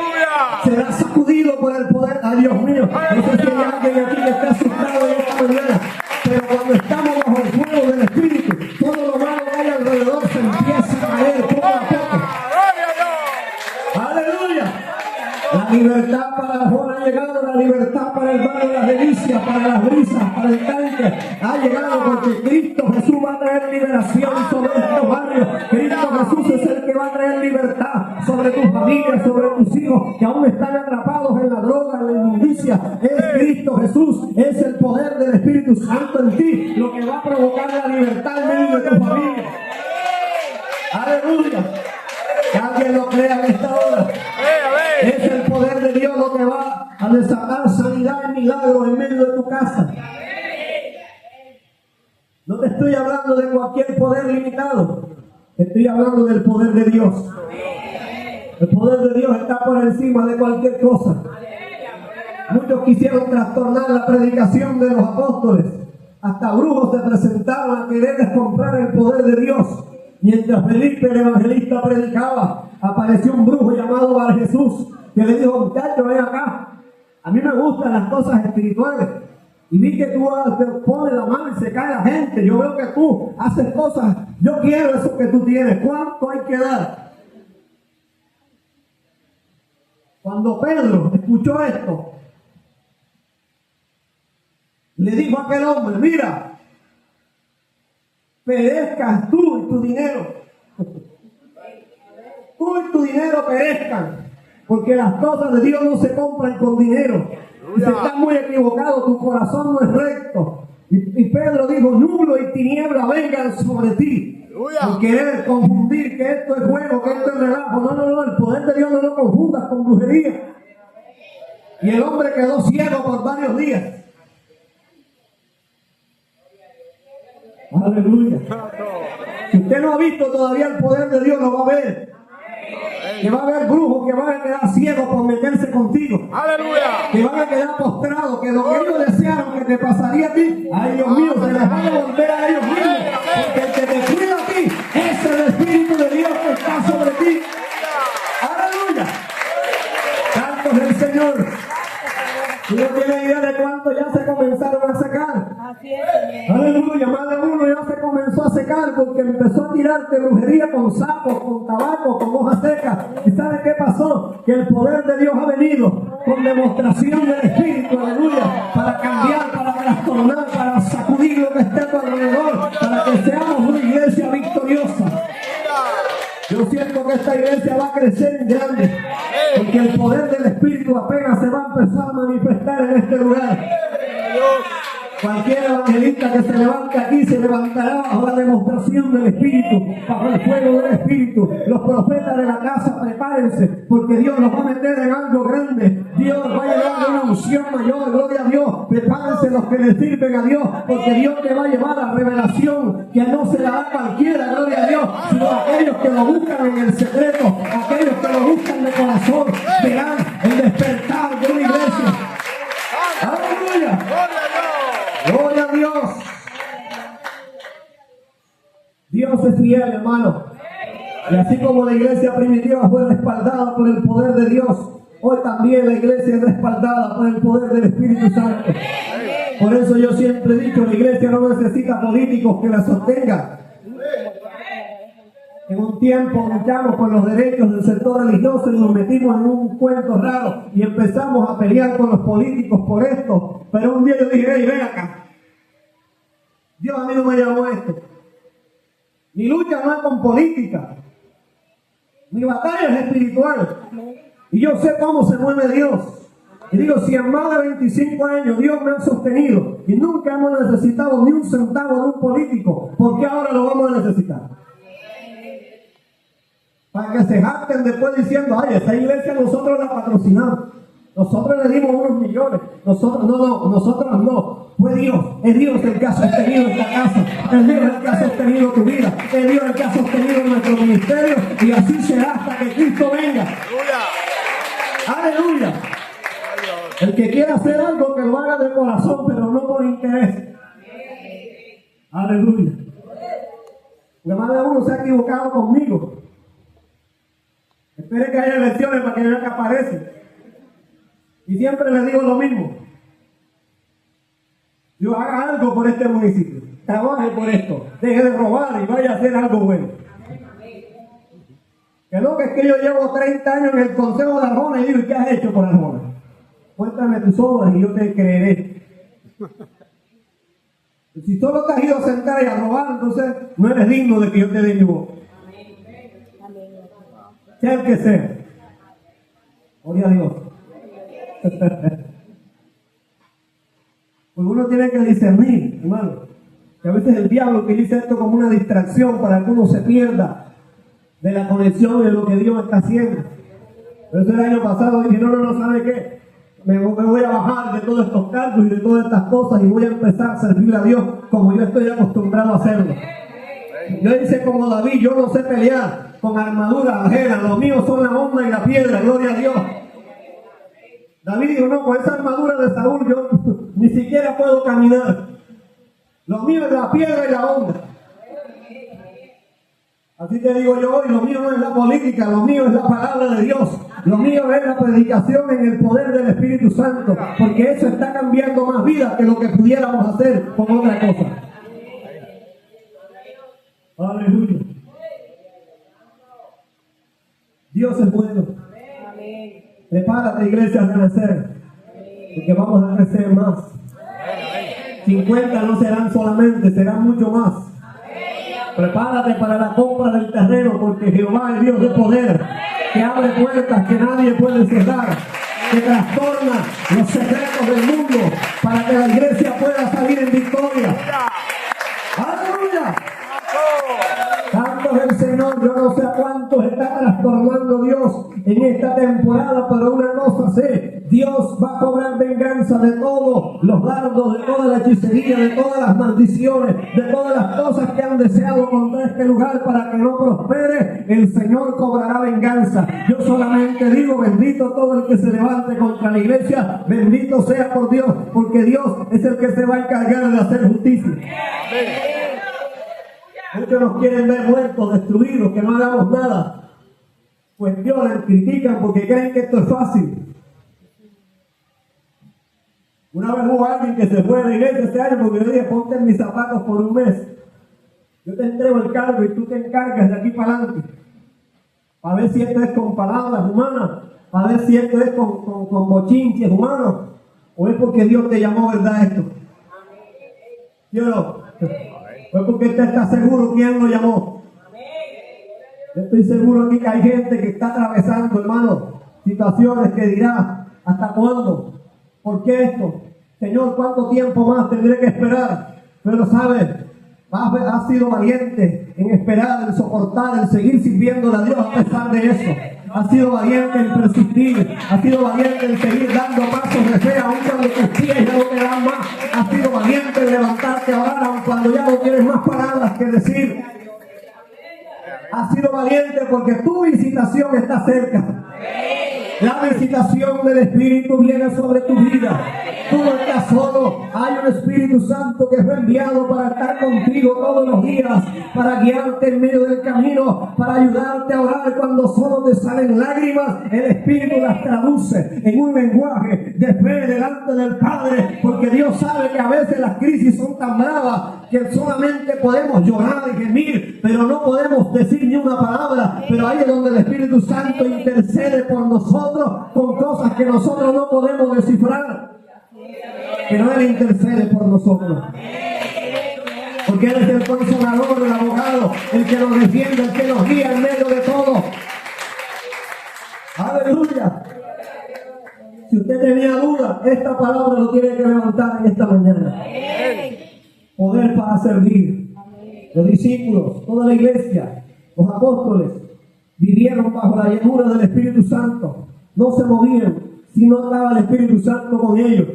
Será sacudido por el poder. ¡Ay, Dios mío! No sé si hay alguien aquí que está asustado en esta mañana, pero cuando estamos bajo el fuego del Espíritu, todo lo malo que hay alrededor se empieza a caer poco a poco. ¡Aleluya! La libertad para la zona ha llegado, la libertad para el barrio de las delicias, para las brisas, para el tanque, ha llegado, porque Cristo Jesús va a traer liberación sobre estos barrios. Cristo Jesús es el que va a traer libertad sobre tu familia, sobre tus hijos que aún están atrapados en la droga, en la inmundicia. Es Cristo Jesús, es el poder del Espíritu Santo en ti lo que va a provocar la libertad en medio de tu familia. Aleluya. Que alguien lo crea en esta hora. Es el poder de Dios lo que va a desatar sanidad y milagros en medio de tu casa. No te estoy hablando de cualquier poder limitado, te estoy hablando del poder de Dios. El poder de Dios está por encima de cualquier cosa. Muchos quisieron trastornar la predicación de los apóstoles. Hasta brujos se presentaron a quererles comprar el poder de Dios. Mientras Felipe el evangelista predicaba, apareció un brujo llamado Bar Jesús, que le dijo: muchacho, ven acá, a mí me gustan las cosas espirituales, y vi que tú te pones la mano y se cae la gente, yo veo que tú haces cosas, yo quiero eso que tú tienes, ¿cuánto hay que dar? Cuando Pedro escuchó esto, le dijo a aquel hombre: mira, perezcas tú y tu dinero. Tú y tu dinero perezcan, porque las cosas de Dios no se compran con dinero. Y si estás muy equivocado, tu corazón no es recto. Y Pedro dijo: nublo y tiniebla vengan sobre ti, por querer confundir que esto es juego, que esto es relajo. No, el poder de Dios no lo confundas con brujería. Y el hombre quedó ciego por varios días. Aleluya. Si usted no ha visto todavía el poder de Dios, lo va a ver. Que va a haber brujos que van a quedar ciegos por meterse contigo. Aleluya. Que van a quedar postrados, que lo que ellos desearon que te pasaría a ti, ay Dios mío, se les van a volver a ellos mismos. Porque el que te cuida a ti es el Espíritu de Dios que está sobre ti. Aleluya. Santo es el Señor. Tú no tienes idea de cuánto ya se comenzaron a secar. Así es, Señor. Aleluya, más de uno ya se comenzó a secar porque empezó a tirarte brujería con sapos, con tabaco, con hojas secas. ¿Y sabes qué pasó? Que el poder de Dios ha venido con demostración del Espíritu, aleluya, para cambiar, para trastornar, para sacudir lo que esté a tu alrededor, para que seamos una iglesia victoriosa. Yo siento que esta iglesia va a crecer en grande, porque el poder del Espíritu apenas se va a empezar a manifestar en este lugar. Cualquier evangelista que se levante aquí se levantará bajo la demostración del Espíritu, bajo el fuego del Espíritu. Los profetas de la casa, prepárense, porque Dios los va a meter en algo grande. Dios va a llevar una unción mayor, gloria a Dios. Prepárense los que le sirven a Dios, porque Dios te va a llevar a revelación que no se la da cualquiera, gloria a Dios, sino aquellos que lo buscan en el secreto, aquellos que lo buscan de corazón, verán el despertar de una iglesia. ¡Aleluya! ¡Gloria a Dios! Dios es fiel, hermano. Y así como la iglesia primitiva fue respaldada por el poder de Dios, hoy también la iglesia es respaldada por el poder del Espíritu Santo. Por eso yo siempre he dicho, la iglesia no necesita políticos que la sostengan. En un tiempo luchamos por los derechos del sector religioso y nos metimos en un cuento raro y empezamos a pelear con los políticos por esto. Pero un día yo dije, hey, ven acá. Dios a mí no me llamó a esto. Mi lucha no es con política. Mi batalla es espiritual. Y yo sé cómo se mueve Dios. Y digo, si en más de 25 años Dios me ha sostenido y nunca hemos necesitado ni un centavo de un político, ¿por qué ahora lo vamos a necesitar? Para que se jacten después diciendo, ay, esa iglesia nosotros la patrocinamos. Nosotros le dimos unos millones. Nosotros no. Fue Dios. Es Dios el que ha sostenido esta casa. Es Dios el que ha sostenido tu vida. Es Dios el que ha sostenido nuestro ministerio. Y así será hasta que Cristo venga. ¡Aleluya! El que quiera hacer algo, que lo haga de corazón, pero no por interés. ¡Aleluya! Porque más de uno se ha equivocado conmigo. Espere que haya elecciones para que vea que aparece. Y siempre le digo lo mismo. Yo haga algo por este municipio. Trabaje por esto. Deje de robar y vaya a hacer algo bueno. Que no, que es que yo llevo 30 años en el Consejo de Arjona y digo, ¿y qué has hecho por Arjona? Cuéntame tus obras y yo te creeré. Si solo te has ido a sentar y a robar, entonces no eres digno de que yo te dé mi voz. Sea el que sea. Gloria a Dios. Pues uno tiene que discernir, hermano, que a veces el diablo utiliza esto como una distracción para que uno se pierda de la conexión de lo que Dios está haciendo. Por eso el año pasado dije, no, ¿sabe qué? Me voy a bajar de todos estos cargos y de todas estas cosas y voy a empezar a servir a Dios como yo estoy acostumbrado a hacerlo. Yo hice como David, yo no sé pelear con armadura ajena, los míos son la honda y la piedra, gloria a Dios. David dijo, no, con esa armadura de Saúl yo ni siquiera puedo caminar. Lo mío es la piedra y la honda. Así te digo yo hoy, lo mío no es la política, lo mío es la palabra de Dios. Lo mío es la predicación en el poder del Espíritu Santo, porque eso está cambiando más vidas que lo que pudiéramos hacer con otra cosa. Aleluya. Dios es bueno. Prepárate, iglesia, a crecer, porque vamos a crecer más. 50 no serán solamente, serán mucho más. Prepárate para la compra del terreno, porque Jehová es Dios de poder, que abre puertas que nadie puede cerrar, que trastorna los secretos del mundo para que la iglesia pueda salir en victoria. ¡Aleluya! Santo es el Señor. yo no sé a cuántos está trastornando Dios en esta temporada, pero una cosa sé, Dios va a cobrar venganza de todos los dardos, de toda la hechicería, de todas las maldiciones, de todas las cosas que han deseado contra este lugar para que no prospere. El Señor cobrará venganza. Yo solamente digo, bendito todo el que se levante contra la iglesia, bendito sea por Dios, porque Dios es el que se va a encargar de hacer justicia. Muchos nos quieren ver muertos, destruidos, que no hagamos nada. Cuestionan, critican porque creen que esto es fácil. Una vez hubo alguien que se fue de la iglesia este año porque yo dije, ponte en mis zapatos por un mes. Yo te entrego el cargo y tú te encargas de aquí para adelante. Para ver si esto es con palabras humanas, para ver si esto es con bochinches humanos, o es porque Dios te llamó, ¿verdad? Esto. ¿Sí o no? O es porque usted está seguro quién lo llamó. Yo estoy seguro aquí que hay gente que está atravesando, hermano, situaciones que dirá, ¿hasta cuándo? ¿Por qué esto? Señor, ¿cuánto tiempo más tendré que esperar? Pero sabes, has sido valiente en esperar, en soportar, en seguir sirviéndole a Dios a pesar de eso. Has sido valiente en persistir, has sido valiente en seguir dando pasos de fe, aun cuando tus pies ya no te dan más. Has sido valiente en levantarte a orar, aun cuando ya no tienes más palabras que decir. Has sido valiente porque tu visitación está cerca. La visitación del Espíritu viene sobre tu vida. Tú no estás solo. Hay un Espíritu Santo que fue enviado para estar contigo todos los días, para guiarte en medio del camino, para ayudarte a orar cuando solo te salen lágrimas. El Espíritu las traduce en un lenguaje de fe delante del Padre, porque Dios sabe que a veces las crisis son tan bravas que solamente podemos llorar y gemir, pero no podemos decir ni una palabra. Pero ahí es donde el Espíritu Santo intercede por nosotros con cosas que nosotros no podemos descifrar. Pero Él intercede por nosotros. Porque Él es el consolador, el abogado, el que nos defiende, el que nos guía en medio de todo. Aleluya. Si usted tenía duda, esta palabra lo tiene que levantar en esta mañana. Poder para servir. Los discípulos, toda la iglesia, los apóstoles, vivieron bajo la llenura del Espíritu Santo. No se movían si no estaba el Espíritu Santo con ellos.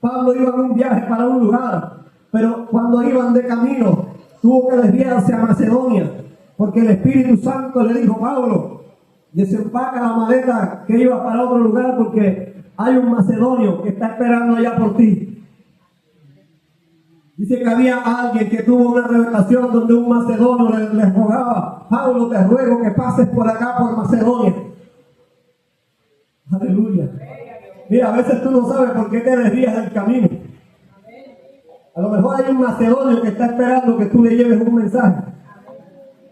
Pablo iba en un viaje para un lugar, pero cuando iban de camino, tuvo que desviarse a Macedonia, porque el Espíritu Santo le dijo: Pablo, desempaca la maleta que iba para otro lugar, porque hay un macedonio que está esperando allá por ti. Dice que había alguien que tuvo una revelación donde un macedonio le rogaba: Pablo, te ruego que pases por acá, por Macedonia. Aleluya. Mira, a veces tú no sabes por qué te desvías del camino. A lo mejor hay un macedonio que está esperando que tú le lleves un mensaje.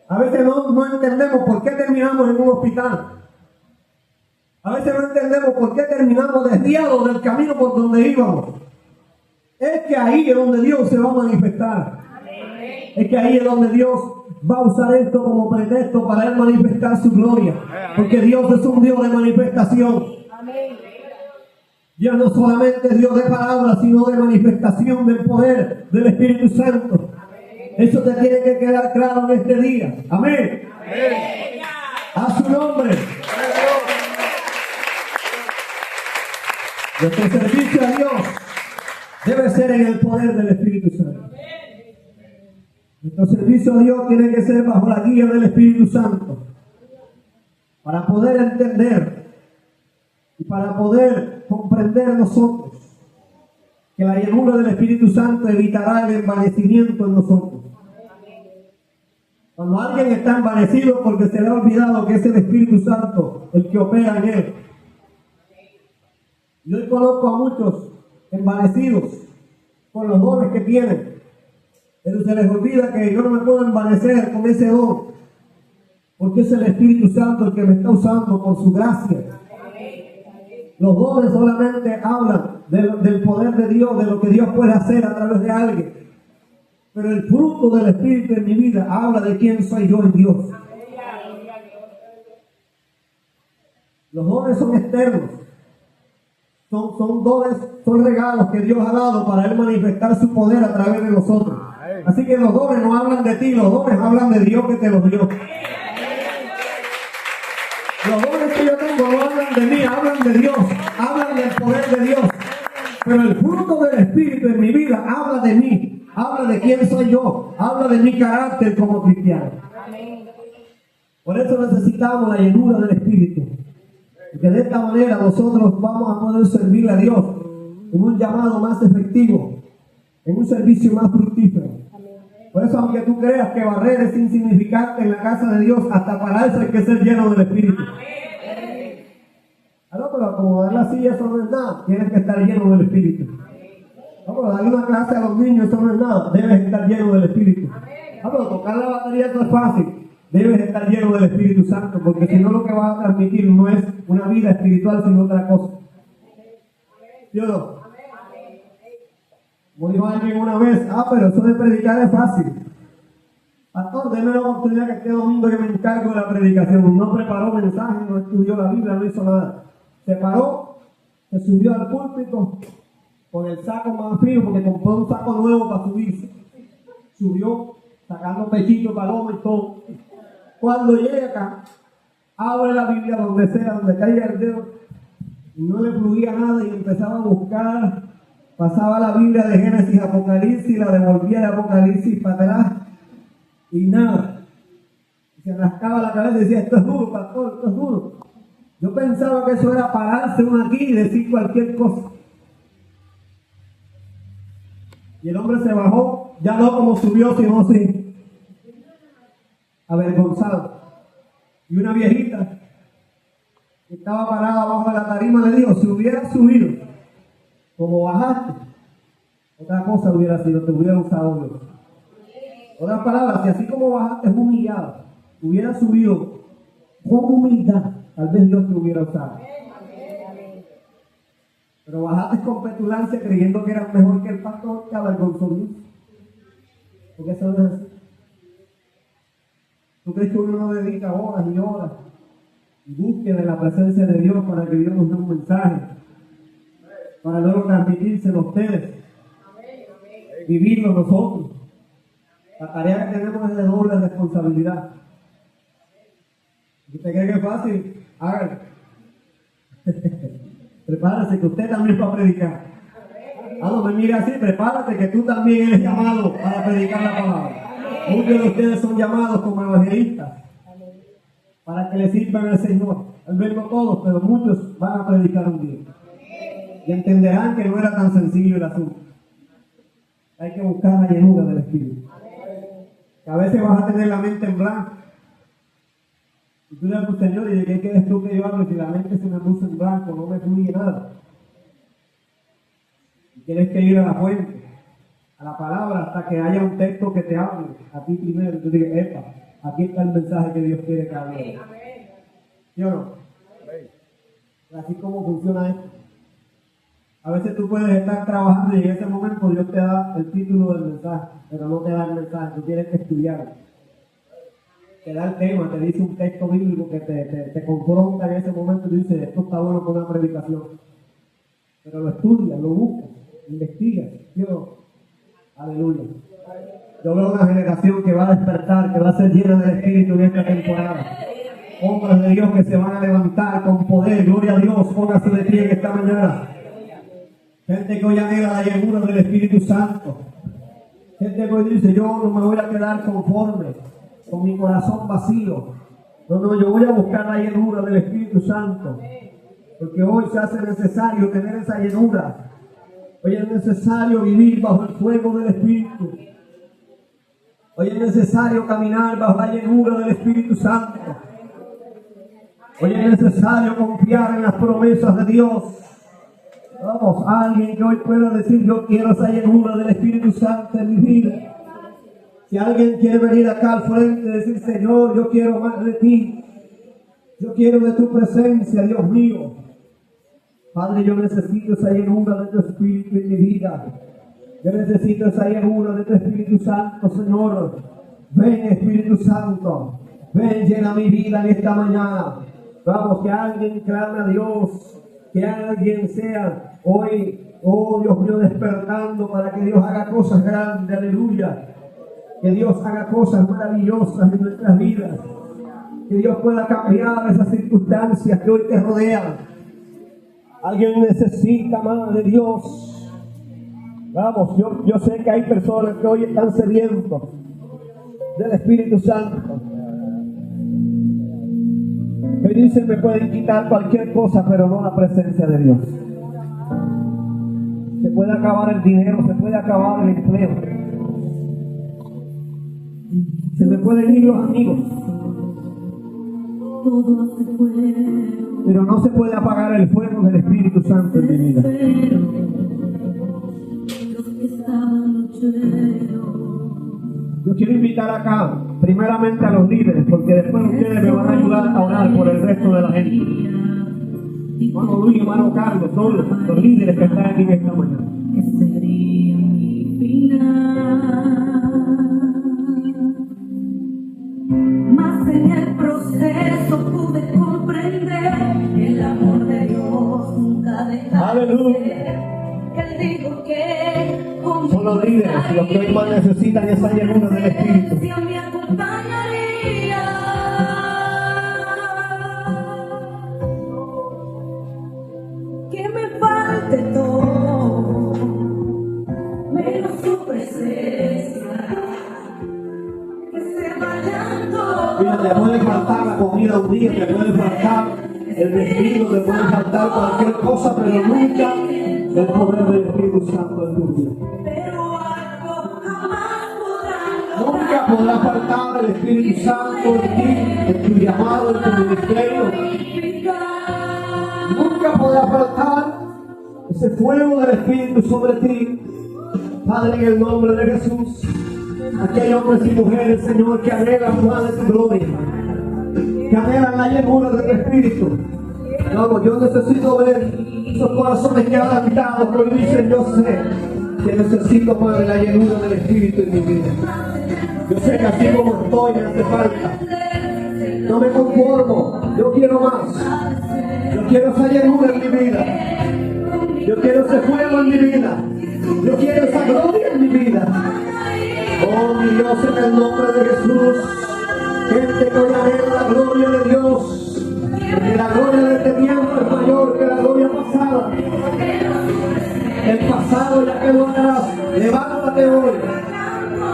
A veces no entendemos por qué terminamos en un hospital. A veces no entendemos por qué terminamos desviados del camino por donde íbamos. Es que ahí es donde Dios se va a manifestar. Es que ahí es donde Dios va a usar esto como pretexto para Él manifestar su gloria. Porque Dios es un Dios de manifestación. Dios no solamente es Dios de palabras, sino de manifestación del poder del Espíritu Santo. Eso te tiene que quedar claro en este día. Amén. A su nombre. Nuestro servicio a Dios debe ser en el poder del Espíritu Santo. Nuestro servicio a Dios tiene que ser bajo la guía del Espíritu Santo, para poder entender y para poder comprender nosotros que la llenura del Espíritu Santo evitará el envanecimiento en nosotros. Cuando alguien está envanecido porque se le ha olvidado que es el Espíritu Santo el que opera en él. Yo conozco a muchos envanecidos con los dones que tienen, pero se les olvida que yo no me puedo envanecer con ese don, porque es el Espíritu Santo el que me está usando por su gracia. Los dones solamente hablan del poder de Dios, de lo que Dios puede hacer a través de alguien. Pero el fruto del Espíritu en mi vida habla de quién soy yo en Dios. Los dones son externos. Son dones, son regalos que Dios ha dado para Él manifestar su poder a través de nosotros. Así que los dones no hablan de ti, los dones hablan de Dios que te los dio. hablan de mí, hablan de Dios, hablan del poder de Dios. Pero el fruto del Espíritu en mi vida habla de mí, habla de quién soy yo, habla de mi carácter como cristiano. Por eso necesitamos la llenura del Espíritu. Porque de esta manera nosotros vamos a poder servir a Dios en un llamado más efectivo, en un servicio más fructífero. Por eso, aunque tú creas que barrer es insignificante en la casa de Dios, hasta para eso hay que ser lleno del Espíritu. No, pero acomodar la silla eso no es nada, tienes que estar lleno del Espíritu. No, pero darle una clase a los niños eso no es nada, debes estar lleno del Espíritu. No, pero tocar la batería eso es fácil, debes estar lleno del Espíritu Santo, porque si no lo que vas a transmitir no es una vida espiritual sino otra cosa. ¿Sí o no? Como dijo alguien una vez, pero eso de predicar es fácil. Pastor, déme la oportunidad que este domingo yo me encargo de la predicación. No preparó mensaje, no estudió la Biblia, no hizo nada. Se paró, se subió al púlpito con el saco más frío porque compró un saco nuevo para subirse. Subió sacando pechito, paloma y todo. Cuando llega acá, abre la Biblia donde sea, donde caiga el dedo, y no le fluía nada y empezaba a buscar, pasaba la Biblia de Génesis a Apocalipsis, la devolvía de Apocalipsis para atrás y nada. Y se rascaba la cabeza y decía, esto es duro, pastor, esto es duro. Yo pensaba que eso era pararse uno aquí y decir cualquier cosa. Y el hombre se bajó, ya no como subió, sino así, avergonzado. Y una viejita que estaba parada abajo de la tarima le dijo, si hubieras subido como bajaste, otra cosa hubiera sido, te hubiera usado Dios. Otras palabras, si así como bajaste es humillado, hubieras subido con humildad, tal vez Dios te hubiera usado. Pero bajaste con petulancia creyendo que eras mejor que el pastor, que avergonzó Dios. Porque eso no es así. ¿Tú crees que uno no dedica horas y horas y búsqueda en la presencia de Dios para que Dios nos dé un mensaje? Para luego transmitírselo a ustedes. Vivirlo nosotros. La tarea que tenemos es de doble responsabilidad. ¿Usted cree que es fácil? Hágalo. Prepárate que usted también va a predicar. No me mira así, prepárate que tú también eres llamado para predicar la palabra. Muchos de ustedes son llamados como evangelistas para que le sirvan al Señor. Al menos no todos, pero muchos van a predicar un día. Y entenderán que no era tan sencillo el asunto. Hay que buscar la llenura del Espíritu. Que a veces vas a tener la mente en blanco. Y tú le dices, Señor, ¿y de qué quieres tú que yo hable? Si la mente se me puso en blanco, no me fluye nada. Y tienes que ir a la fuente, a la palabra, hasta que haya un texto que te hable a ti primero. Y tú digas, epa, aquí está el mensaje que Dios quiere que hable. ¿Sí o no? Así como funciona esto. A veces tú puedes estar trabajando y en ese momento Dios te da el título del mensaje, pero no te da el mensaje, tú tienes que estudiarlo. Te da el tema, te dice un texto bíblico que te confronta en ese momento y tú dices, esto está bueno para una predicación. Pero lo estudias, lo buscas, investigas. Dios, aleluya. Yo veo una generación que va a despertar, que va a ser llena del Espíritu en esta temporada. Hombres de Dios que se van a levantar con poder, gloria a Dios, póngase de pie en esta mañana. Gente que hoy anhela la llenura del Espíritu Santo. Gente que hoy dice, yo no me voy a quedar conforme, con mi corazón vacío. No, yo voy a buscar la llenura del Espíritu Santo. Porque hoy se hace necesario tener esa llenura. Hoy es necesario vivir bajo el fuego del Espíritu. Hoy es necesario caminar bajo la llenura del Espíritu Santo. Hoy es necesario confiar en las promesas de Dios. Vamos, alguien que hoy pueda decir, yo quiero esa llenura del Espíritu Santo en mi vida. Si alguien quiere venir acá al frente y decir, Señor, yo quiero más de ti. Yo quiero de tu presencia, Dios mío. Padre, yo necesito esa llenura de tu Espíritu en mi vida. Yo necesito esa llenura de tu Espíritu Santo, Señor. Ven, Espíritu Santo. Ven, llena mi vida en esta mañana. Vamos, que alguien clame a Dios. Que alguien sea hoy, oh Dios mío, despertando para que Dios haga cosas grandes, aleluya. Que Dios haga cosas maravillosas en nuestras vidas. Que Dios pueda cambiar esas circunstancias que hoy te rodean. Alguien necesita más de Dios. Vamos, yo sé que hay personas que hoy están sedientos del Espíritu Santo. Que dicen me pueden quitar cualquier cosa, pero no la presencia de Dios. Se puede acabar el dinero, se puede acabar el empleo. Se me pueden ir los amigos. Pero no se puede apagar el fuego del Espíritu Santo en mi vida. Yo quiero invitar acá, primeramente a los líderes, porque después ustedes me van a ayudar a orar por el resto de la gente. Hermano Luis, hermano Carlos, todos los líderes que están aquí en esta mañana. Más en el proceso pude comprender el amor de Dios nunca deja de ser. Él dijo que son los líderes los que hoy más necesitan esa llenura del Espíritu. Me acompañaría. Que me falte todo menos su presencia. Mira, te puede faltar la comida un día, te puede faltar el vestido, te puede faltar cualquier cosa, pero nunca el poder del Espíritu Santo en tu vida. Nunca podrá faltar el Espíritu Santo en ti, en tu llamado, en tu ministerio. Nunca podrá faltar ese fuego del Espíritu sobre ti. Padre, en el nombre de Jesús. Aquí hay hombres y mujeres, Señor, que anhelan más de tu gloria, que anhelan la llenura del Espíritu. Vamos, yo necesito ver esos corazones que han cantado, pero dicen, yo sé que necesito más de la llenura del Espíritu en mi vida. Yo sé que así como estoy me hace falta. No me conformo, yo quiero más. Yo quiero esa llenura en mi vida. Yo quiero ese fuego en mi vida. Yo quiero esa gloria en mi vida. Oh, mi Dios, en el nombre de Jesús, gente que hoy anhela la gloria de Dios, porque la gloria de este tiempo es mayor que la gloria pasada. El pasado ya quedó atrás. Levántate hoy.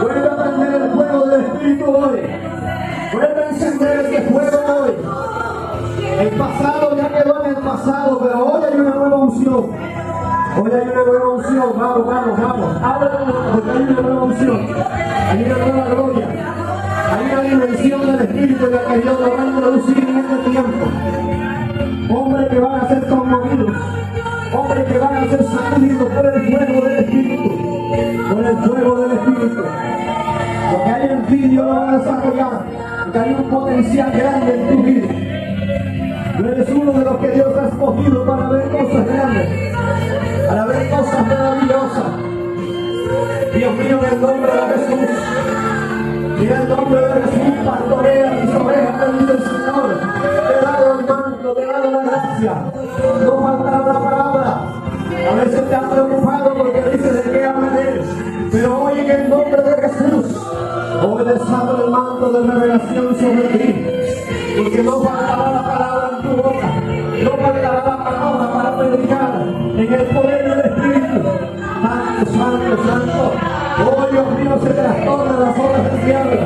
Vuelve a prender el fuego del Espíritu hoy. Vuelve a encender ese fuego hoy. El pasado ya quedó en el pasado, pero hoy hay una nueva unción. Hoy hay una nueva unción, vamos, vamos, vamos. Ábrelo, porque hay una nueva unción. Hay una nueva gloria. Hay una dimensión del Espíritu en la que Dios lo va a introducir en este tiempo. Hombres que van a ser conmovidos. Hombres que van a ser sacudidos por el fuego del Espíritu. Por el fuego del Espíritu. Lo que hay en ti Dios lo va a desarrollar. Porque hay un potencial grande en tu vida. Tú eres uno de los que Dios ha escogido para ver cosas grandes. Para ver cosas maravillosas. Dios mío, en el nombre de Jesús, en el nombre de Jesús, pastorea mis ovejas, te dice el Señor. Te he dado el manto, te he dado la gracia. No faltará la palabra. A veces te has preocupado porque dices de qué hablaré. Pero hoy, en el nombre de Jesús, hoy desabro el manto de revelación sobre ti. Porque no faltará la palabra en tu boca. No faltará la palabra para predicar en el poder del Espíritu. Santo, santo, santo. Oh Dios mío, se trastornan las obras del diablo.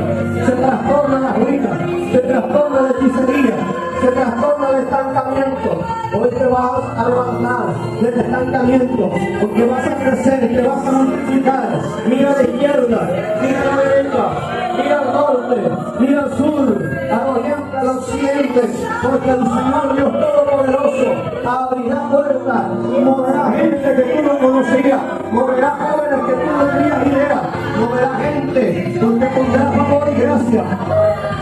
Se trastorna la ruina. Se trastorna la hechicería. Se trastorna el estancamiento. Hoy te vas a levantar del estancamiento. Porque vas a crecer, te vas a multiplicar. Mira a la izquierda, mira a la derecha, mira al norte, mira al sur, al oriente, al occidente. Porque el Señor Dios Todopoderoso abrirá puertas y moverá gente que tú no conocías. Moverá jóvenes que tú no tenías idea. Moverá gente donde pondrá favor y gracia.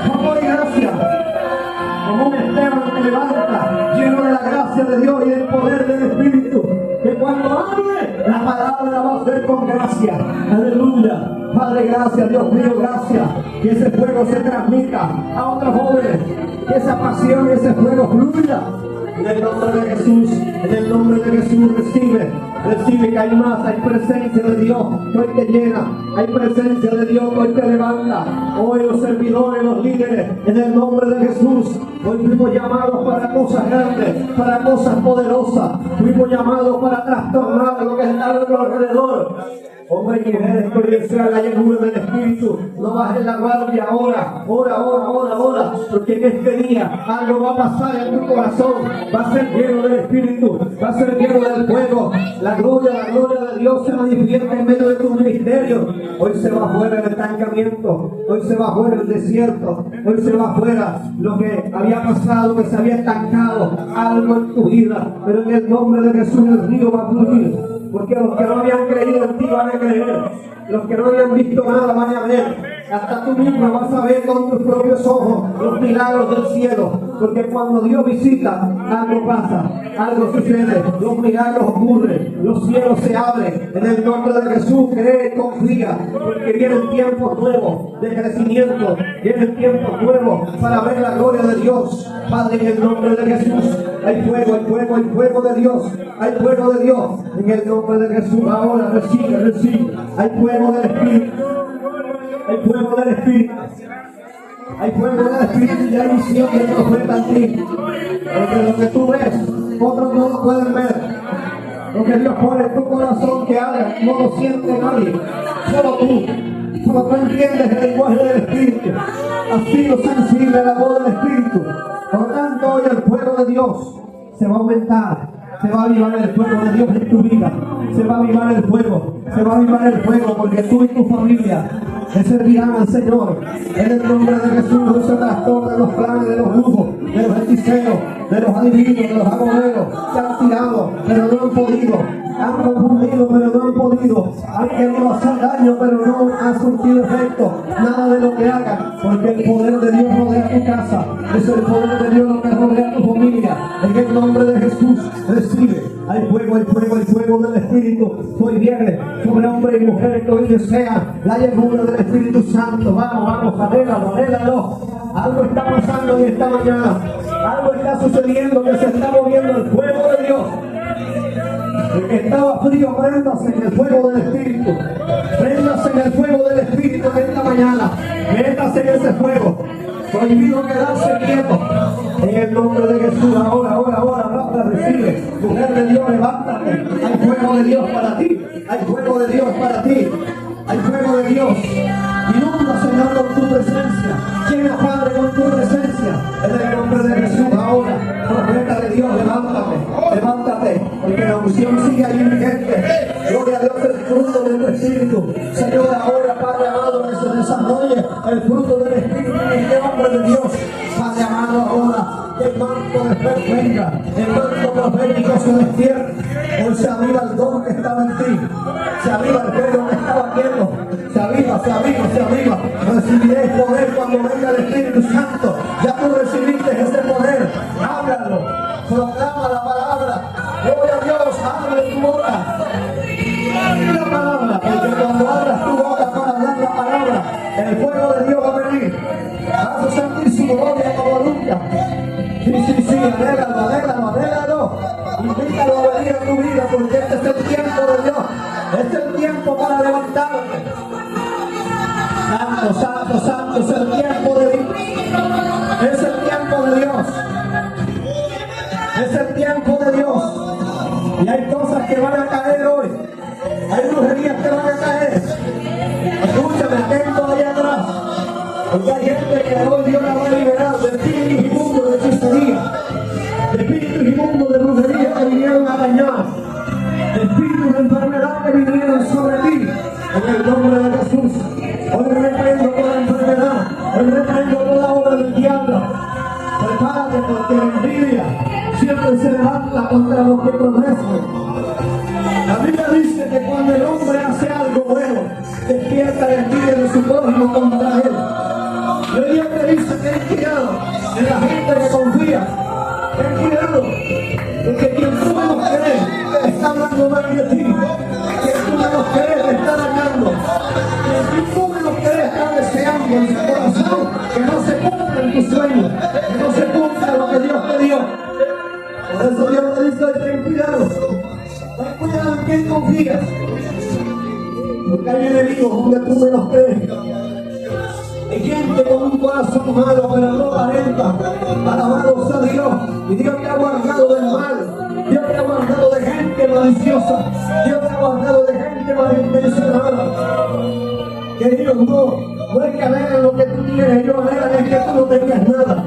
Favor y gracia. Como un Esteban que levanta, lleno de la gracia de Dios y del poder del Espíritu. Que cuando hable, la palabra va a ser con gracia. Aleluya. Padre, gracias, Dios mío, gracias. Que ese fuego se transmita a otros jóvenes. Que esa pasión y ese fuego fluya. En el nombre de Jesús, en el nombre de Jesús recibe recibe que hay más, hay presencia de Dios que hoy te llena, hay presencia de Dios que hoy te levanta. Hoy los servidores, los líderes, en el nombre de Jesús, hoy fuimos llamados para cosas grandes, para cosas poderosas, fuimos llamados para trastornar lo que está a nuestro alrededor. Hombre y mujer, experienciar la llenura del Espíritu. No bajes la guardia ahora, porque en este día algo va a pasar en tu corazón. Va a ser lleno del Espíritu, va a ser lleno del fuego. La gloria de Dios se manifiesta en medio de tu ministerio. Hoy se va fuera el estancamiento, hoy se va fuera el desierto, hoy se va fuera lo que había pasado, que se había estancado, algo en tu vida. Pero en el nombre de Jesús el río va a fluir. Porque los que no habían creído en ti van a creer. Los que no habían visto nada van a ver. Hasta tú mismo vas a ver con tus propios ojos los milagros del cielo. Porque cuando Dios visita, algo pasa, algo sucede, los milagros ocurren, los cielos se abren. En el nombre de Jesús, cree y confía. Porque vienen tiempos nuevos de crecimiento, vienen tiempos nuevos para ver la gloria de Dios. Padre, en el nombre de Jesús, hay fuego, hay fuego, hay fuego de Dios, hay fuego de Dios. En el nombre de Jesús, ahora recibe. Hay fuego del Espíritu. Hay fuego del Espíritu. Hay fuego del Espíritu y hay visión del profeta en ti. Porque lo que tú ves, otros no lo pueden ver. Lo que Dios pone en tu corazón que haga, no lo siente nadie. Solo tú. Solo tú entiendes el lenguaje del Espíritu. Has sido sensible a la voz del Espíritu. Por lo tanto, hoy el fuego de Dios se va a aumentar. Se va a avivar el fuego de Dios en tu vida. Se va a avivar el fuego. Se va a avivar el fuego porque tú y tu familia le servirán al Señor. En el nombre de Jesús no se trastornan los planes de los brujos, de los hechiceros, de los adivinos, de los agoreros que han tirado, pero no han podido. Han confundido, pero no han podido. Han querido hacer daño, pero no ha surtido efecto. Nada de lo que hagan, porque el poder de Dios rodea tu casa. Es el poder de Dios lo que rodea tu familia. En el nombre de Jesús, recibe. Hay fuego, hay fuego, hay fuego del Espíritu. Hoy viene sobre hombres y mujeres que hoy desean la llenura del Espíritu Santo. Vamos, anhélalo. Algo está pasando en esta mañana. Algo está sucediendo que se está moviendo el fuego de Dios. El que estaba frío, préndase en el fuego del Espíritu. Préndase en el fuego del Espíritu en esta mañana. Métase en ese fuego. Prohibido quedarse quieto. En el nombre de Jesús, ahora, recibe. Mujer de Dios, levántate. Hay fuego de Dios para ti. Hay fuego de Dios para ti. Hay fuego de Dios. Inunda, Señor, con tu presencia. Llena, Padre, con tu presencia. En el nombre de Jesús, ahora. Profeta de Dios, levántate. Porque la unción sigue ahí vigente. Gloria a Dios, el fruto de tu Espíritu. Señor, ahora, Padre amado, que se desarrolle el fruto del Espíritu en este hombre de Dios. Padre amado, ahora. Que el manto de fe venga, el manto profético se despierte. Hoy se aviva el don que estaba en ti, se aviva el fuego que estaba quieto, se aviva. Recibiréis poder cuando venga el Espíritu Santo. Ya tú recibiste ese poder. Háblalo, proclama la palabra. Gloria a Dios, abre tu boca. La palabra, porque cuando abras tu boca para hablar la palabra, el fuego de Dios va a venir. Vas a sentir su gloria como nunca. Sí, alégralo. Invítalo a venir a tu vida porque este es el tiempo de Dios. Este es el tiempo para levantarte. Santo, es el tiempo de Dios. Es el tiempo de Dios. Es el tiempo de Dios. Y hay cosas que van a caer hoy. Hay brujerías que van a caer. Escúchame, atento allá atrás. Porque hay gente que hoy Dios la va a liberar de espíritus inmundos de hechicería, de espíritus inmundos de brujería que vinieron a dañar, de espíritus de enfermedad que vinieron sobre ti. En el nombre de Jesús, hoy reprendo toda enfermedad, hoy reprendo toda obra del diablo. Prepárate porque la envidia siempre se levanta contra los que progresan. La Biblia dice que cuando el hombre hace algo bueno, despierta la envidia de su prójimo contra él. Y hoy Dios te dice que ten cuidado en la gente que confía. Ten cuidado, porque quien tú menos querés está hablando mal de ti. Quien tú menos querés te está dañando. Quien tú menos querés está deseando en su corazón que no se cumplan tus sueños, que no se cumpla lo que Dios te dio. Por eso Dios te dice: ten cuidado. Ten cuidado en quién Porque hay enemigos donde tú menos crees. Hay gente con un corazón malo, pero no aparenta. Alabado sea Dios. Y Dios te ha guardado del mal. Dios te ha guardado de gente maliciosa. Dios te ha guardado de gente malintencionada. Que Dios no es que alegran lo que tú tienes, ellos alegran es que tú no tengas nada.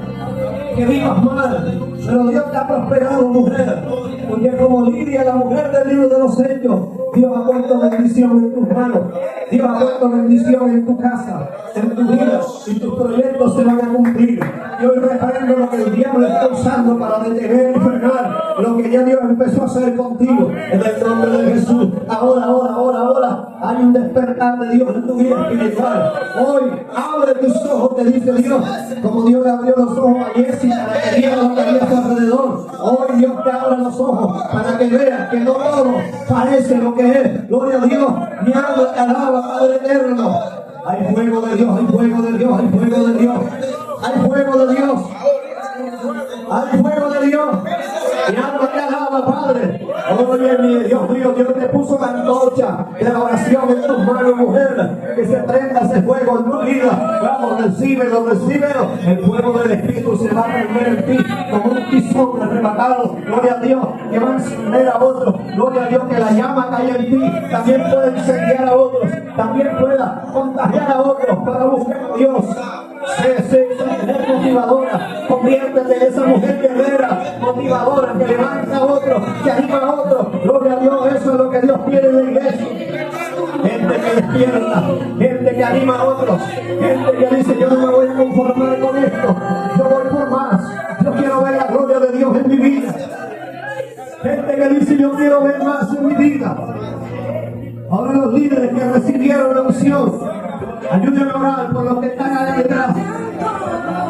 Que vivas mal, pero Dios te ha prosperado, mujer. Porque como Lidia, la mujer del libro de los Hechos, Dios ha puesto bendición en tus manos. Dios ha puesto bendición en tu casa, en tu vida, y tus proyectos se van a cumplir. Yo reprendo lo que el diablo está usando para detener y frenar lo que ya Dios empezó a hacer contigo. En el nombre de Jesús. Ahora hay un despertar de Dios en tu vida espiritual. Hoy abre tus ojos, te dice Dios, como Dios le abrió los ojos a Jessica para que viera lo que había a su alrededor. Hoy Dios te abre los ojos para que veas que no todo parece lo que es. Gloria a Dios. Mi alma te alaba, Padre eterno. Hay fuego de Dios, hay fuego de Dios, hay fuego de Dios. Hay fuego de Dios. Hay fuego de Dios. Mi alma te alaba, Padre. Oye, mi Dios mío, Dios te puso la antorcha de la oración en tus manos, mujer. Que se prenda ese fuego en tu vida. Vamos, recíbelo. El fuego del Espíritu se va a prender en ti como un tizón arrebatado. Gloria a Dios, que va a encender a otros. Gloria a Dios, que la llama caiga en ti. También puede incendiar a otros. También pueda contagiar a otros para buscar a Dios. Sé mujer motivadora, conviértete en esa mujer guerrera, motivadora, que levanta a otros, que anima a otros. Gloria a Dios, eso es lo que Dios quiere de la iglesia. Gente que despierta, gente que anima a otros, gente que dice: yo no me voy a conformar con esto, yo voy por más, yo quiero ver la gloria de Dios en mi vida. Gente que dice: yo quiero ver más en mi vida. Ahora los líderes que recibieron la unción, ayúdenme a orar por los que están allá detrás,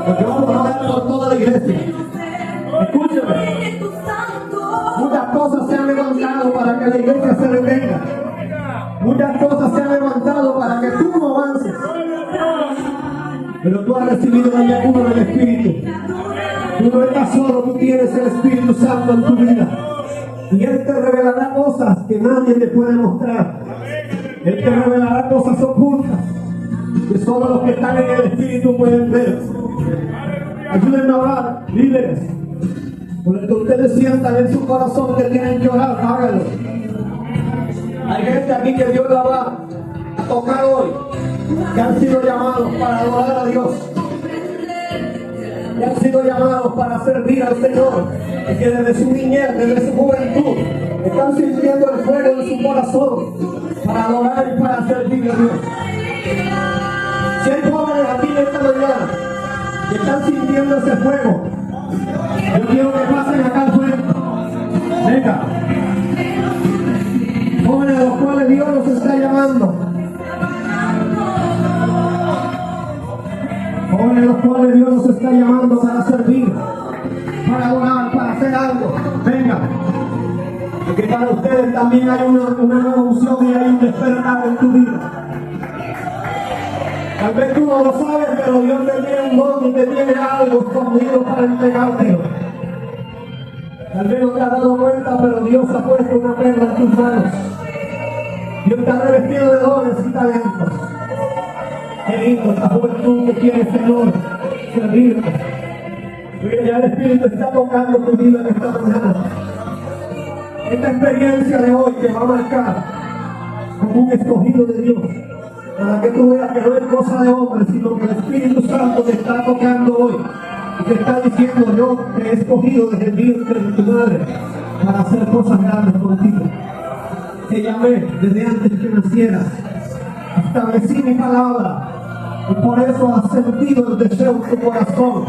porque vamos a orar por toda la iglesia. Escúcheme, muchas cosas se han levantado para que la iglesia se detenga. Muchas cosas se han levantado para que tú no avances. Pero tú has recibido la llenura del Espíritu. Tú no estás solo, tú tienes el Espíritu Santo en tu vida. Y Él te revelará cosas que nadie te puede mostrar. Él te revelará cosas ocultas que solo los que están en el Espíritu pueden ver. Ayúdenme a orar, líderes. Por el que ustedes sientan en su corazón que tienen que orar, háganlo. Hay gente aquí que Dios la va a tocar hoy, que han sido llamados para adorar a Dios, que han sido llamados para servir al Señor, y que desde su niñez, desde su juventud, están sintiendo el fuego en su corazón para adorar y para servir a Dios. Si hay jóvenes aquí en esta mañana que están sintiendo ese fuego, yo quiero que pasen acá al frente. Venga. Jóvenes a los cuales Dios los está llamando. Jóvenes a los cuales Dios los está llamando para servir, para adorar, para hacer algo. Venga. Porque para ustedes también hay una nueva unción y hay un despertar en tu vida. Tal vez tú no lo sabes, pero Dios te tiene un don y te tiene algo escondido para entregarte. Tal vez no te has dado cuenta, pero Dios ha puesto una perla en tus manos. Dios te ha revestido de dones y talentos. Qué lindo esta juventud que quiere, Señor, servirte. Mira, ya el Espíritu está tocando tu vida en esta mañana. Esta experiencia de hoy te va a marcar como un escogido de Dios, para que tú veas que no es cosa de hombre, sino que el Espíritu Santo te está tocando hoy y te está diciendo: yo te he escogido desde el vientre de tu madre para hacer cosas grandes contigo. Te llamé desde antes que nacieras, establecí mi palabra, y por eso has sentido el deseo en tu corazón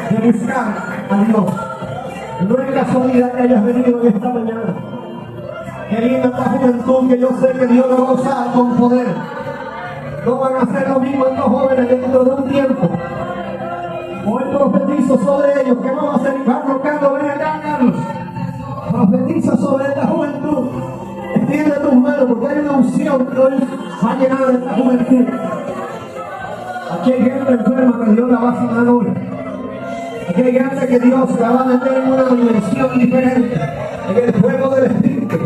de buscar a Dios. No es casualidad que hayas venido en esta mañana. Qué linda esta juventud, que yo sé que Dios lo va a usar con poder. No van a hacer lo mismo estos jóvenes dentro de un tiempo. Hoy profetizo sobre ellos que no va a ser Carlos, ven acá, Carlos. Profetiza sobre esta juventud. Extiende tus manos, porque hay una unción que hoy va a llenar esta juventud. Aquí hay gente enferma que Dios la va a sanar hoy. Aquí hay gente que Dios la va a meter en una dimensión diferente, en el fuego del Espíritu.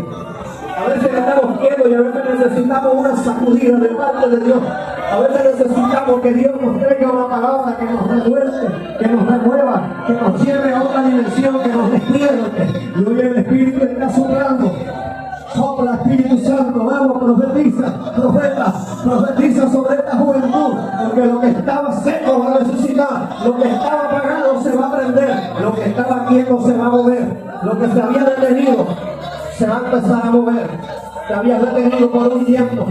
A veces estamos quietos y a veces necesitamos una sacudida de parte de Dios. A veces necesitamos que Dios nos traiga una palabra que nos revuelve, que nos remueva, que nos lleve a otra dimensión, que nos despierte. Y hoy el Espíritu está soplando. Sopla, Espíritu Santo, vamos, profetiza, profeta, profetiza sobre esta juventud, porque lo que estaba seco va a resucitar, lo que estaba apagado se va a prender, lo que estaba quieto se va a mover, lo que se había detenido se va a empezar a mover. Te habías detenido por un tiempo,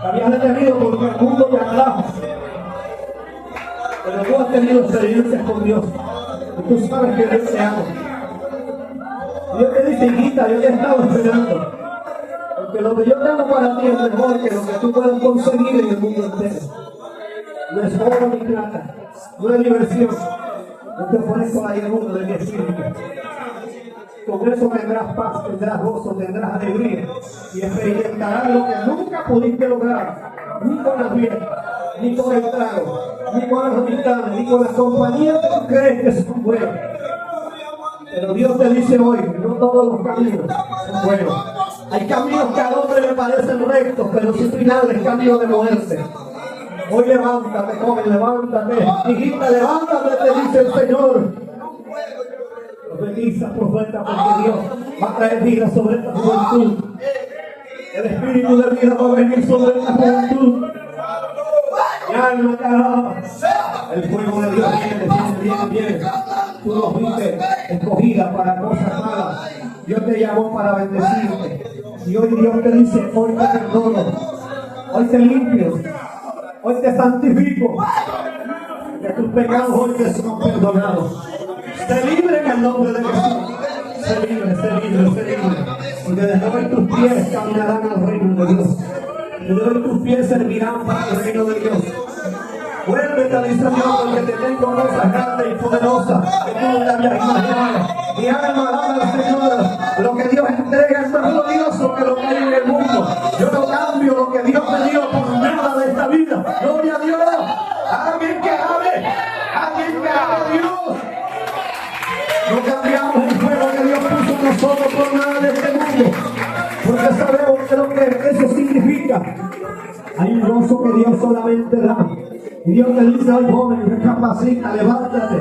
te habías detenido porque el mundo te atrajo, pero tú has tenido experiencias con Dios y tú sabes que Dios te ama. Dios te dice, hijita, yo te he estado esperando. Porque lo que yo tengo para ti es mejor que lo que tú puedas conseguir en el mundo entero. No es oro ni plata, no es diversión. Yo te ofrezco la llenura de mi espíritu. Con eso tendrás paz, tendrás gozo, tendrás alegría y experimentarás lo que nunca pudiste lograr, ni con la fiesta, ni con el trago, ni con las amistades, ni con las compañías que tú crees que son buenas. Pero Dios te dice hoy, no todos los caminos son buenos. Hay caminos que al hombre le parecen rectos, pero su final es camino de muerte. Hoy levántate, joven, levántate. Hijita, levántate, te dice el Señor. Profetiza, profeta, porque Dios va a traer vida sobre esta juventud. El espíritu de vida va a venir sobre esta juventud. Mi alma te alaba. El fuego de Dios viene. Tú nos viste escogida para cosas malas. Dios te llamó para bendecirte. Y hoy Dios te dice, hoy te perdono, hoy te limpio, hoy te santifico. Que tus pecados hoy te son perdonados. Sé libre en el nombre de Jesús. Sé libre, sé libre, sé libre. Porque desde hoy tus pies caminarán al reino de Dios. Desde hoy tus pies servirán para el reino de Dios. Vuélvete, dice Dios, porque te tengo cosas grandes y poderosas que tú no te habías imaginado. Mi alma alaba al Señor. Lo que Dios entrega es más glorioso que lo que hay en el mundo. Yo no cambio lo que Dios me dio por nada de esta vida. Gloria a Dios. Alguien que ame. Alguien que ame a Dios. No cambiamos el fuego que Dios puso en nosotros por nada de este mundo. Porque sabemos que lo que eso significa. Hay un gozo que Dios solamente da. Y Dios te dice hoy, joven, recapacita, levántate.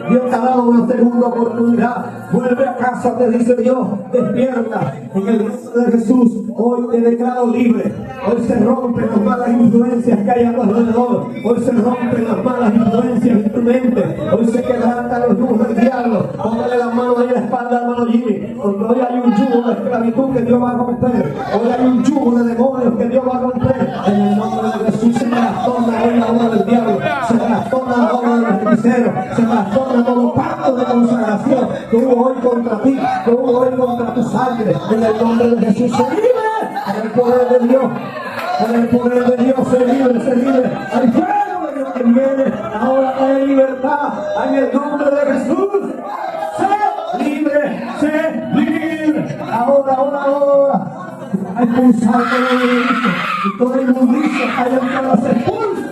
Dios te ha dado una segunda oportunidad. Vuelve a casa, te dice Dios, despierta. En el nombre de Jesús, hoy te declaro libre. Hoy se rompen las malas influencias que hay a tu alrededor. Hoy se rompen las malas influencias en tu mente. Hoy se quebrantan los yugos del diablo. Póngale la mano ahí en la espalda, hermano Jimmy. Porque hoy hay un yugo de esclavitud que Dios va a romper. Hoy hay un yugo de demonios que Dios va a romper. En el nombre de Jesús se trastorna hoy la obra del diablo. Se trastorna la obra de los hechiceros. Se trastorna todo pacto de consagración que hubo hoy contra ti, que hubo hoy contra tu sangre. En el nombre de Jesús, se libre. En el poder de Dios. En el poder de Dios, se libre, se libre. Hay fuego de Dios que viene. Ahora hay libertad. En el nombre de Jesús. Sé libre, sé libre. Ahora. A expulsar todo el mundo. Y todo el mundo dice, hay que las expulsa.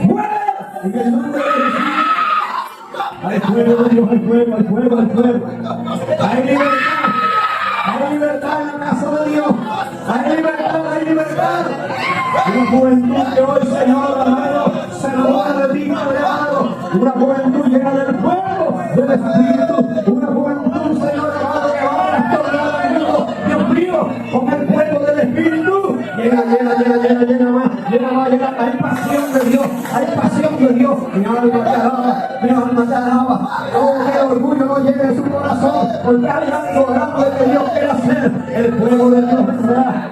¡Fuera! En el nombre de Jesús. Hay fuego de Dios, hay fuego. Hay libertad en la casa de Dios. Hay libertad. Una juventud que hoy, Señor amado, se enamora de ti, Padre amado. Una juventud llena del fuego del Espíritu. Una juventud, Señor amado, que va a trastornar el mundo. Dios mío, con el fuego del Espíritu. Llena más. Hay pasión de Dios. Mi alma te alaba. Oh, que el orgullo no llegue a su corazón. Porque hay algo grande que Dios quiere hacer. El fuego de Dios vendrá.